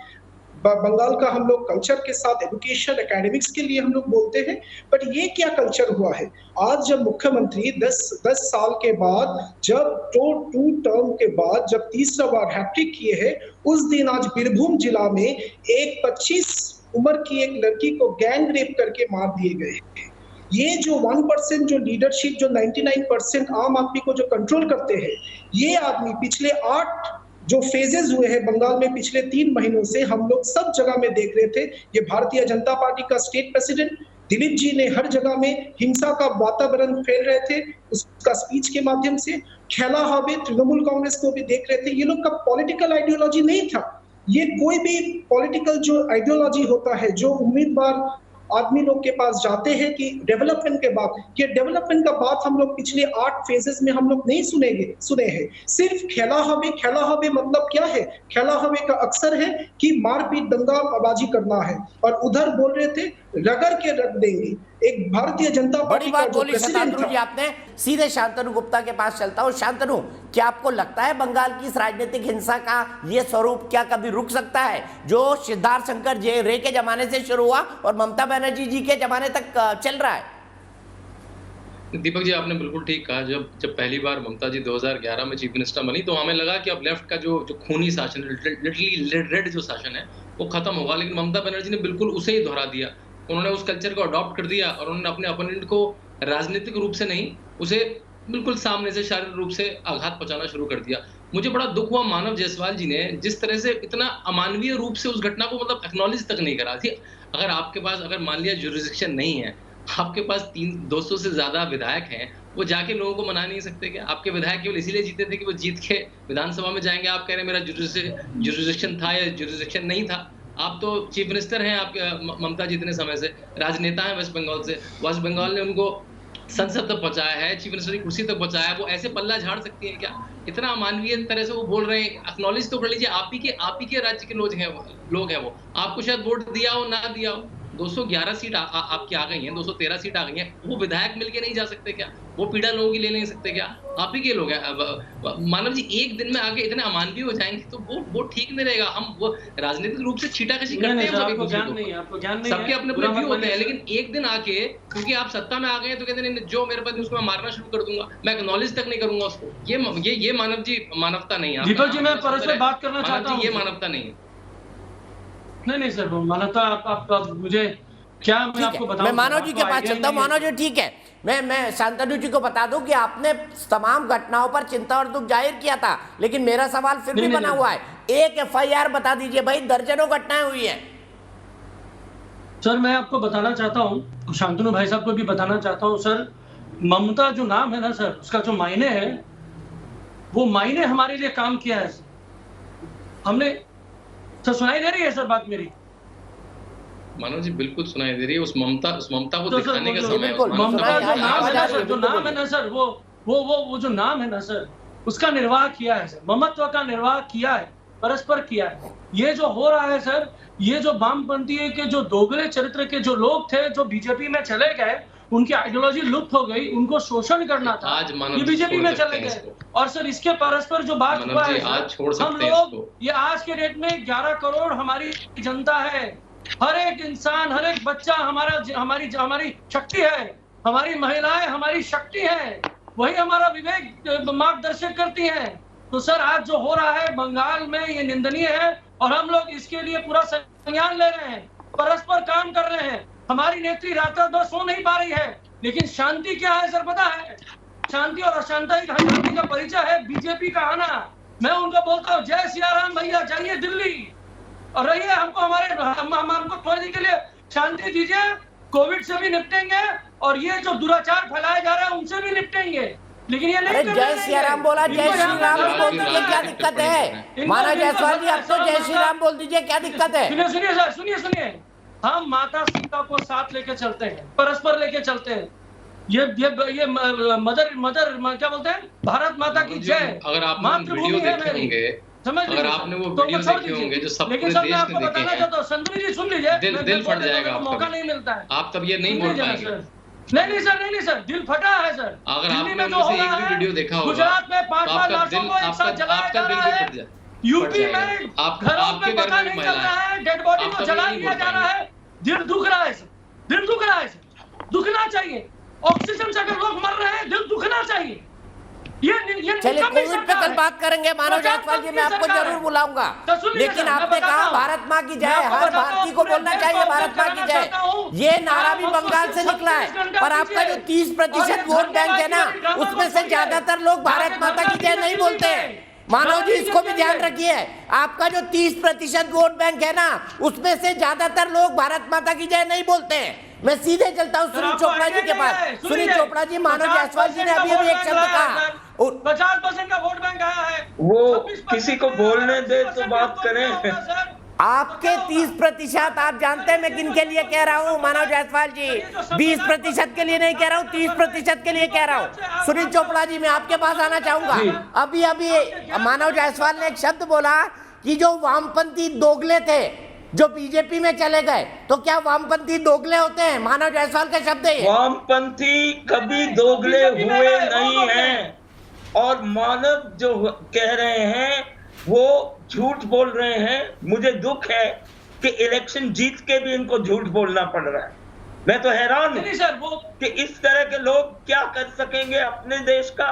बंगाल का हम लोग कल्चर के साथ एजुकेशन एकेडमिक्स के लिए हम लोग बोलते हैं, बट ये क्या कल्चर हुआ है? आज जब मुख्यमंत्री 10 साल के बाद, जब 2 टर्म के बाद जब तीसरा बार हैट्रिक किए हैं, उस दिन आज बीरभूम जिला में एक 25 उम्र की एक लड़की को गैंग रेप करके मार दिए गए। ये जो 1% जो लीडरशिप, जो 99% आम आदमी को जो कंट्रोल करते हैं, ये आदमी पिछले 8 जो फेजेस हुए हैं बंगाल में पिछले 3 महीनों से हम लोग सब जगह में देख रहे थे। ये भारतीय जनता पार्टी का स्टेट प्रेसिडेंट दिलीप जी ने हर जगह में हिंसा का वातावरण फैल रहे थे उसका स्पीच के माध्यम से। खेला हबे तृणमूल कांग्रेस को भी देख रहे थे। ये लोग का पॉलिटिकल आइडियोलॉजी नहीं था। ये कोई भी पॉलिटिकल जो आइडियोलॉजी होता है, जो उम्मीदवार आदमी लोग के पास जाते हैं कि डेवलपमेंट के बाद, ये डेवलपमेंट का बात हम लोग पिछले 8 फेजेस में हम लोग नहीं सुने हैं। सिर्फ खेला हबे मतलब क्या है? खेला हबे का अक्सर है कि मारपीट दंगाबाजी करना है, और उधर बोल रहे थे रगड़ के रख देंगे। एक भारतीय जनता पार्टी का जो प्रेसिडेंट था।
आपने सीधे शांतनु गुप्ता के पास चलता हूं। शांतनु, क्या आपको लगता है बंगाल की इस राजनीतिक हिंसा का ये स्वरूप क्या कभी रुक सकता है, जो सिद्धार्थ शंकर रे के जमाने से शुरू हुआ और ममता बनर्जी जी के जमाने तक चल रहा है?
दीपक जी, आपने बिल्कुल ठीक कहा। जब पहली बार ममता जी 2011 में चीफ मिनिस्टर बनी, तो हमें लगा कि अब लेफ्ट का जो खूनी शासन, लिटरली रेड जो शासन है, वो खत्म होगा। लेकिन ममता बनर्जी ने बिल्कुल उसे ही दोहरा दिया। उन्होंने उस कल्चर को अडॉप्ट कर दिया और उन्होंने अपने अपोनेंट को राजनीतिक रूप से नहीं, उसे बिल्कुल सामने से शारीरिक रूप से आघात पहुंचाना शुरू कर दिया। मुझे बड़ा दुख हुआ मानव जायसवाल जी ने जिस तरह से इतना अमानवीय रूप से उस घटना को मतलब एक्नॉलेज तक नहीं करा थी। अगर आपके पास, अगर मान लिया जुरिसडिक्शन नहीं है, आपके पास 200 से ज्यादा विधायक हैं, वो जाके लोगों को मना नहीं सकते क्या? आपके विधायक केवल इसीलिए जीते थे कि वो जीत के विधानसभा में जाएंगे। आप कह रहे हैं मेरा जुरिसडिक्शन था या जुरिसडिक्शन नहीं था। आप तो चीफ मिनिस्टर हैं, आपके ममता जी इतने समय से राजनेता हैं वेस्ट बंगाल से। वेस्ट बंगाल ने उनको संसद तक पहुंचाया है, चीफ मिनिस्टर की कुर्सी तक पहुंचाया है। वो ऐसे पल्ला झाड़ सकती है क्या? इतना अमानवीय तरह से वो बोल रहे हैं। एक्नॉलेज तो कर लीजिए, आप ही के राज्य के लोग हैं वो। आपको शायद वोट दिया हो ना दिया हो, 211 सीट आपकी आ गई हैं, 213 सीट आ गई हैं। वो विधायक मिलके नहीं जा सकते क्या? वो पीड़ा लोगों की ले नहीं सकते क्या? आप ही के लोग हैं। मानव जी एक दिन में आगे इतने अमानवीय हो जाएंगे तो वो ठीक नहीं रहेगा। हम वो राजनीतिक रूप से छीटाकशी करते हैं,
आपको ज्ञान नहीं है,
सबके अपने व्यू होते हैं। लेकिन एक दिन आके क्योंकि आप सत्ता में आ गए तो कहते हैं जो मेरे पास उसको मैं मारना शुरू कर दूंगा, मैं एक्नॉलेज तक नहीं करूंगा उसको। ये मानव जी मानवता नहीं है।
दीपक जी, मैं परस्पर बात करना चाहता हूँ।
ये मानवता नहीं है।
नहीं सर, मानवता आप मुझे क्या, मैं आपको बताऊं,
मैं मानव जी के पास चलता हूँ। मानव जी ठीक है, मैं शांतनु जी को बता दूं कि आपने तमाम घटनाओं पर चिंता और दुख जाहिर किया था, लेकिन मेरा सवाल फिर भी बना हुआ है। एक FIR बता दीजिए भाई, दर्जनों घटनाएं हुई है।
सर मैं आपको बताना चाहता हूँ, शांतनु भाई साहब को भी बताना चाहता हूँ सर, ममता जो नाम है ना सर, उसका जो मायने है, वो मायने हमारे लिए काम किया है। हमने सर, सुनाई दे रही है सर बात मेरी?
मानव जी बिल्कुल सुनाई दे रही है। उस ममता को तो दिखाने का समय है।
ममता जो नाम है ना सर, जो नाम है ना सर, वो जो नाम है ना सर, उसका निर्वाह किया है सर, ममत्व का निर्वाह किया है, परस्पर किया है। ये जो हो रहा है सर, ये जो वामपंथी के जो दोगले चरित्र के जो लोग थे, जो बीजेपी में चले गए, उनकी आइडियोलॉजी लुप्त हो गई, उनको शोषण करना था, ये बीजेपी में चले गए। और सर इसके परस्पर जो बात हुआ है, हम लोग ये आज के डेट में 11 करोड़ हमारी जनता है, हर एक इंसान, हर एक बच्चा हमारी शक्ति है, हमारी महिलाएं हमारी शक्ति है, वही हमारा विवेक मार्गदर्शन करती हैं। तो सर आज जो हो रहा है बंगाल में, ये निंदनीय है और हम लोग इसके लिए पूरा संज्ञान ले रहे हैं, परस्पर काम कर रहे हैं। हमारी नेत्री रात रात भर सो नहीं पा रही है, लेकिन शांति क्या है सर पता है? शांति और अशांति का परिचय है बीजेपी का आना। मैं उनको बोलता हूँ, जय सिया राम भैया, जाइए दिल्ली और रहिए, हमको थोड़ी देर के लिए शांति दीजिए। कोविड से भी निपटेंगे और ये जो दुराचार फैलाए जा रहे हैं उनसे भी निपटेंगे। लेकिन ये नहीं,
जय श्री राम बोला, जय श्री राम बोल दीजिए, क्या दिक्कत है? मानव जायसवाल जी, आप तो जय श्री राम बोल दीजिए, क्या दिक्कत है?
सुनिए सर, सुनिए हम माता सीता को साथ लेके चलते हैं, परस्पर लेके चलते हैं। ये मदर क्या बोलते हैं, भारत माता की जय।
अगर आपने वीडियो देखे होंगे, अगर आपने वो वीडियो देखे होंगे जो सब पूरे देश ने देखे हैं,
संतरी जी सुन लीजिए,
दिल फट जाएगा आपका,
मौका नहीं मिलता है।
आप तब ये नहीं बोल पाएंगे।
नहीं सर, दिल फटा है सर।
अगर आपने उनमें से एक भी वीडियो देखा होगा,
गुजरात में 5 लाशों को एक साथ जलाया जा रहा है, यूपी में घरों में पता नहीं चल रहा है, डेड बॉडी को जला दिया जा रहा है। दिल दुख रहा है सर, दिल दुख रहा है सर, दुखना चाहिए। ऑक्सीजन से अगर लोग मर रहे हैं, दिल दुखना चाहिए।
चलिए कोविड पे कल बात करेंगे मानव जायसवाल जी, मैं आपको जरूर बुलाऊंगा। लेकिन आपने कहा भारत माँ की जय, हर भारतीय को बोलना चाहिए भारत माँ की जय। ये नारा भी बंगाल से निकला है, पर आपका जो 30% वोट बैंक है ना, उसमें से ज्यादातर लोग भारत माता की जय नहीं बोलते हैं। मानव जी इसको भी ध्यान रखिए, आपका जो 30% वोट बैंक है ना, उसमें से ज्यादातर लोग भारत माता की जय नहीं बोलते हैं। मैं सीधे चलता हूँ सुनील चोपड़ा जी के पास। सुनील चोपड़ा जी, मानव जायसवाल जी ने अभी एक शब्द कहा,
50% का वोट बैंक आया है,
वो किसी को बोलने दे तो बात करें।
आपके 30% आप जानते हैं मैं किन के लिए कह रहा हूँ मानव जायसवाल जी, 20% के लिए नहीं कह रहा हूँ, 30% के लिए कह रहा हूँ। सुनील चोपड़ा जी, मैं आपके पास आना चाहूंगा। अभी मानव जायसवाल ने एक शब्द बोला कि जो वामपंथी दोगले थे जो बीजेपी में चले गए, तो क्या वामपंथी दोगले होते हैं? मानव जायसवाल का शब्द है।
वामपंथी कभी दोगले हुए नहीं हैं, और मानव जो कह रहे हैं वो झूठ बोल रहे हैं। मुझे दुख है कि इलेक्शन जीत के भी इनको झूठ बोलना पड़ रहा है। मैं तो हैरान हूँ कि इस तरह के लोग क्या कर सकेंगे अपने देश का।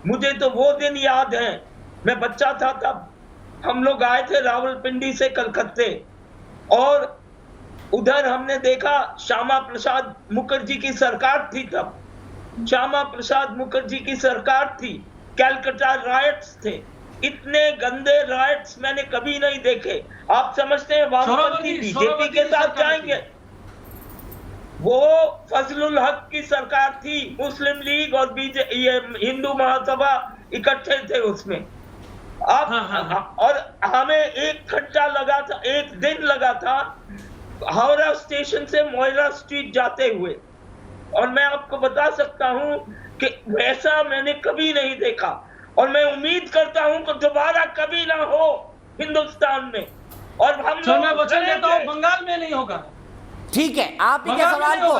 मुझे तो वो दिन याद है, मैं बच्चा था तब हम लोग आए थे रावलपिंडी से कलकत्ते, और उधर हमने देखा श्यामा प्रसाद मुखर्जी की सरकार थी। तब श्यामा प्रसाद मुखर्जी की सरकार थी, कैलकाटा राइट्स थे। इतने गंदे राइट्स मैंने कभी नहीं देखे। आप समझते हैं वामपंथी बीजेपी के साथ जाएंगे? वो फजलुल हक की सरकार थी, मुस्लिम लीग और हिंदू महासभा इकट्ठे थे उसमें। आप और हमें एक घंटा लगा था, एक दिन लगा था हावड़ा स्टेशन से मोइरा स्ट्रीट जाते हुए, और मैं आपको बता सकता हूं कि वैसा मैंने कभी नहीं देखा, और मैं उम्मीद करता हूं कि दोबारा कभी ना हो हिंदुस्तान में। और हम लोग
मैं वचन देता हूं बंगाल में नहीं होगा।
ठीक है, आप ही के सवाल को,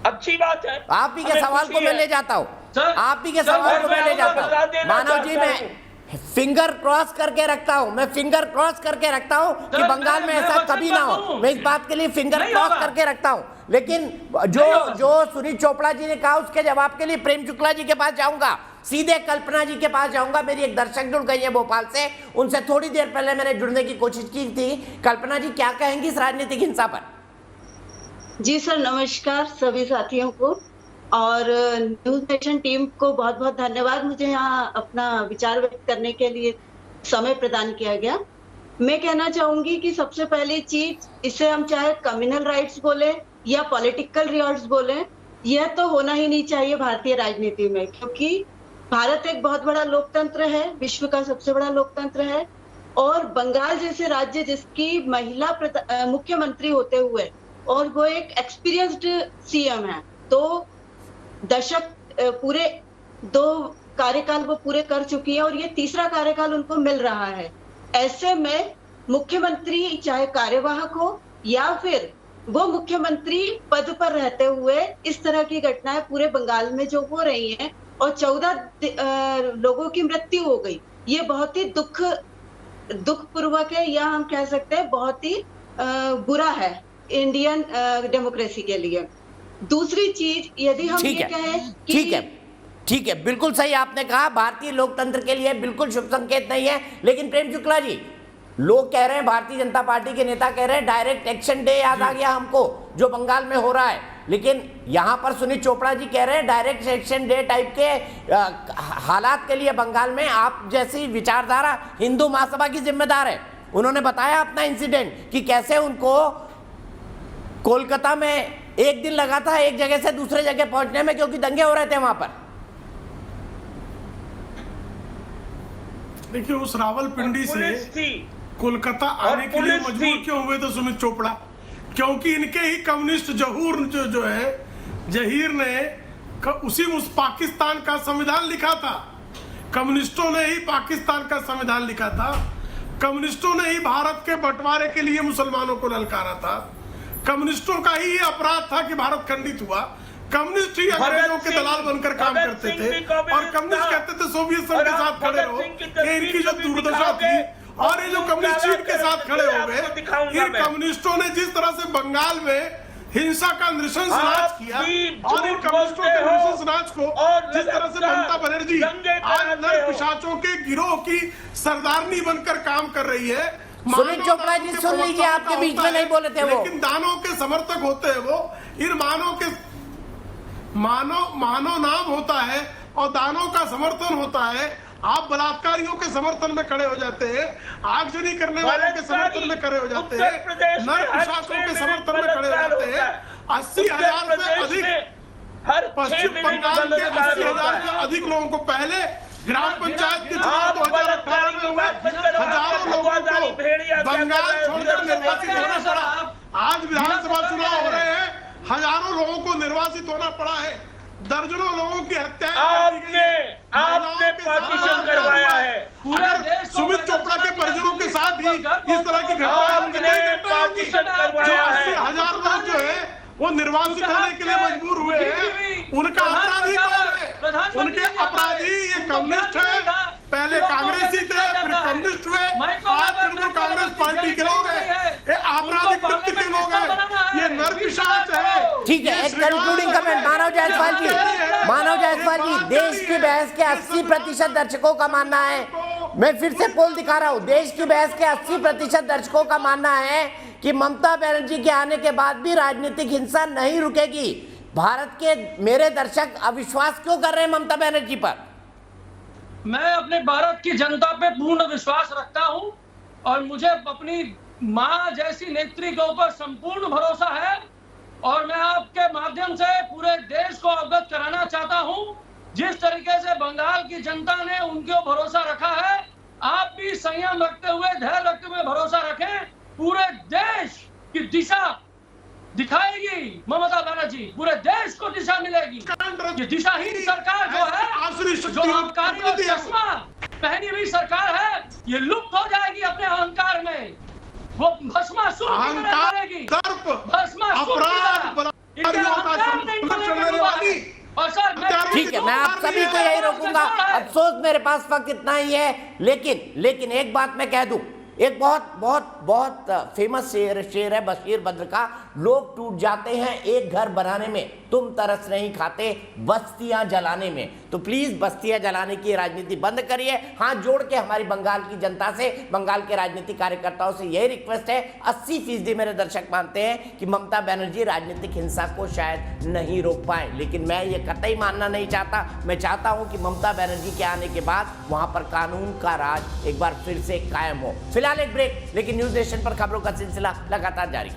अच्छी बात है,
आप ही के सवाल को मैं ले जाता हूं, आप ही के सवाल को मैं ले जाता हूं। मानव जी, मैं फिंगर क्रॉस करके रखता हूं, मैं फिंगर क्रॉस करके रखता हूं कि बंगाल में ऐसा कभी ना हो। मैं इस बात के लिए फिंगर क्रॉस करके रखता हूं। लेकिन जो सुनील चोपड़ा जी ने कहा उसके जवाब के लिए प्रेम शुक्ला जी के पास जाऊंगा, सीधे कल्पना जी के पास जाऊंगा। मेरी एक दर्शक जुड़ गई है भोपाल से, उनसे थोड़ी देर पहले मैंने जुड़ने की कोशिश की थी। कल्पना जी, क्या कहेंगी इस राजनीतिक हिंसा पर?
जी सर, नमस्कार सभी साथियों को और न्यूज नेशन टीम को बहुत बहुत धन्यवाद। मुझे यहाँ अपना विचार व्यक्त करने के लिए समय प्रदान किया गया। मैं कहना चाहूंगी कि सबसे पहली चीज, इसे हम चाहे कम्युनल राइट्स बोले या पॉलिटिकल राइट्स बोले, यह तो होना ही नहीं चाहिए भारतीय राजनीति में, क्योंकि भारत एक बहुत बड़ा लोकतंत्र है, विश्व का सबसे बड़ा लोकतंत्र है। और बंगाल जैसे राज्य जिसकी महिला मुख्यमंत्री होते हुए, और वो एक एक्सपीरियंस्ड सीएम है, तो दशक पूरे 2 कार्यकाल वो पूरे कर चुकी है और ये तीसरा कार्यकाल उनको मिल रहा है। ऐसे में मुख्यमंत्री चाहे कार्यवाहक हो या फिर वो मुख्यमंत्री पद पर रहते हुए इस तरह की घटनाएं पूरे बंगाल में जो हो रही हैं, और 14 लोगों की मृत्यु हो गई, ये बहुत ही दुखपूर्वक है, या हम कह सकते हैं बहुत ही बुरा है इंडियन डेमोक्रेसी के लिए। दूसरी चीज, यदि हम ये कहें कि
ठीक है, बिल्कुल सही आपने कहा, भारतीय लोकतंत्र के लिए बिल्कुल शुभ संकेत नहीं है। लेकिन प्रेम शुक्ला जी, लोग कह रहे हैं, भारतीय जनता पार्टी के नेता कह रहे हैं डायरेक्ट एक्शन डे याद आ गया हमको जो बंगाल में हो रहा है। लेकिन यहाँ पर सुनील चोपड़ा जी कह रहे हैं डायरेक्ट एक्शन डे टाइप के हालात के लिए बंगाल में आप जैसी विचारधारा हिंदू महासभा की जिम्मेदार है। उन्होंने बताया अपना इंसिडेंट कि कैसे उनको कोलकाता में एक दिन लगा था एक जगह से दूसरे जगह पहुंचने में, क्योंकि दंगे हो रहे थे वहां पर।
देखिए, उस रावलपिंडी से कोलकाता आने के लिए मजबूर क्यों हुए थे सुमित चोपड़ा? क्योंकि इनके ही कम्युनिस्ट जहूर जो है जहीर ने उसी उस पाकिस्तान का संविधान लिखा था। कम्युनिस्टों ने ही पाकिस्तान का संविधान लिखा था। कम्युनिस्टों ने ही भारत के बंटवारे के लिए मुसलमानों को ललकारा था। कम्युनिस्टों का ही ये अपराध था कि भारत खंडित हुआ। कम्युनिस्ट ही अंग्रेजों के दलाल बनकर काम करते थे और कम्युनिस्ट कहते थे सोवियत संघ के साथ खड़े रहो। ये इनकी जो दुर्दशा थी और ये जो कम्युनिस्ट चीन के साथ खड़े हो गए। इन कम्युनिस्टों ने जिस तरह से बंगाल में हिंसा का नृशंसनाश किया और इन कम्युनिस्टों के नृशंसनाश को जिस तरह से ममता बनर्जी आज नर पिशाचों के गिरोह की सरदारनी बनकर काम कर रही है।
सुनील चोपड़ा जी सुन लीजिए, आपके बीच में नहीं बोले थे वो।
लेकिन दानों के समर्थक होते हैं वो। इन मानव के मानव नाम होता है और दानों का समर्थन होता है। आप बलात्कारियों के समर्थन में खड़े हो जाते हैं, आगजनी करने वालों के समर्थन में खड़े हो जाते हैं, नर पिशाचों के समर्थन में खड़े हो जाते हैं। 80,000 से अधिक पश्चिम बंगाल के 80,000 से अधिक लोगों को पहले ग्राम पंचायत के चुनाव 2018 में हुए, हजारों लोगों को बंगाल छोड़कर निर्वाचित होना पड़ा। आज विधानसभा चुनाव हो रहे हैं, हजारों लोगों को निर्वाचित होना पड़ा है। दर्जनों लोगों की हत्या
आपने पार्टीशन करवाया है।
अगर सुमित चोपड़ा के परिजनों के साथ ही इस तरह की घटना 80,000 लोग जो है वो निर्वासित होने के लिए मजबूर हुए हैं। उनका अपराधी कौन है? उनके अपराधी ये कम्युनिस्ट है। पहले कांग्रेसी थे, फिर कम्युनिस्ट हुए, आज तृणमूल कांग्रेस पार्टी के लोग हैं। ये आपराधिक वृत्ति के लोग हैं, ये नरपिशाच है।
ठीक है, एक कंक्लूडिंग कमेंट मानव जायसवाल जी, देश की बहस के 80% दर्शकों का मानना है, मैं फिर से पोल दिखा रहा हूं, देश की बहस के 80% दर्शकों का मानना है कि ममता बनर्जी के आने के बाद भी राजनीतिक हिंसा नहीं रुकेगी। भारत के मेरे दर्शक अविश्वास क्यों कर रहे हैं ममता बनर्जी पर?
मैं अपने भारत की जनता पे पूर्ण विश्वास रखता हूं और मुझे अपनी मां जैसी नेत्री के ऊपर संपूर्ण भरोसा है और मैं आपके माध्यम से पूरे देश को अवगत कराना चाहता हूं, जिस तरीके से बंगाल की जनता ने उनके भरोसा रखा है, आप भी संयम रखते हुए, धैर्य रखते हुए भरोसा रखें। पूरे देश की दिशा दिखाएगी ममता बनर्जी, पूरे देश को दिशा मिलेगी। ये दिशाहीन सरकार जो है, जो अहंकारी और चश्मा पहनी हुई सरकार है, ये लुप्त हो जाएगी अपने अहंकार में। वो भस्मासुर की तरह करेगी, भस्मासुर की तरह। और सर
ठीक है, मैं आप सभी को यही रोकूंगा। अफसोस मेरे पास वक्त इतना ही है, लेकिन एक बात मैं कह दूं, एक बहुत फेमस शेर है बशीर बद्र का, लोग टूट जाते हैं एक घर बनाने में, तुम तरस नहीं खाते बस्तियां जलाने में। तो प्लीज बस्तियां जलाने की राजनीति बंद करिए। हाथ जोड़ के हमारी बंगाल की जनता से, बंगाल के राजनीतिक कार्यकर्ताओं से यही रिक्वेस्ट है। 80% मेरे दर्शक मानते हैं कि ममता बनर्जी राजनीतिक हिंसा को शायद नहीं रोक पाए, लेकिन मैं ये कतई मानना नहीं चाहता। मैं चाहता हूं कि ममता बनर्जी के आने के बाद वहां पर कानून का राज एक बार फिर से कायम हो। फिलहाल एक ब्रेक, लेकिन न्यूज नेशन पर खबरों का सिलसिला लगातार जारी।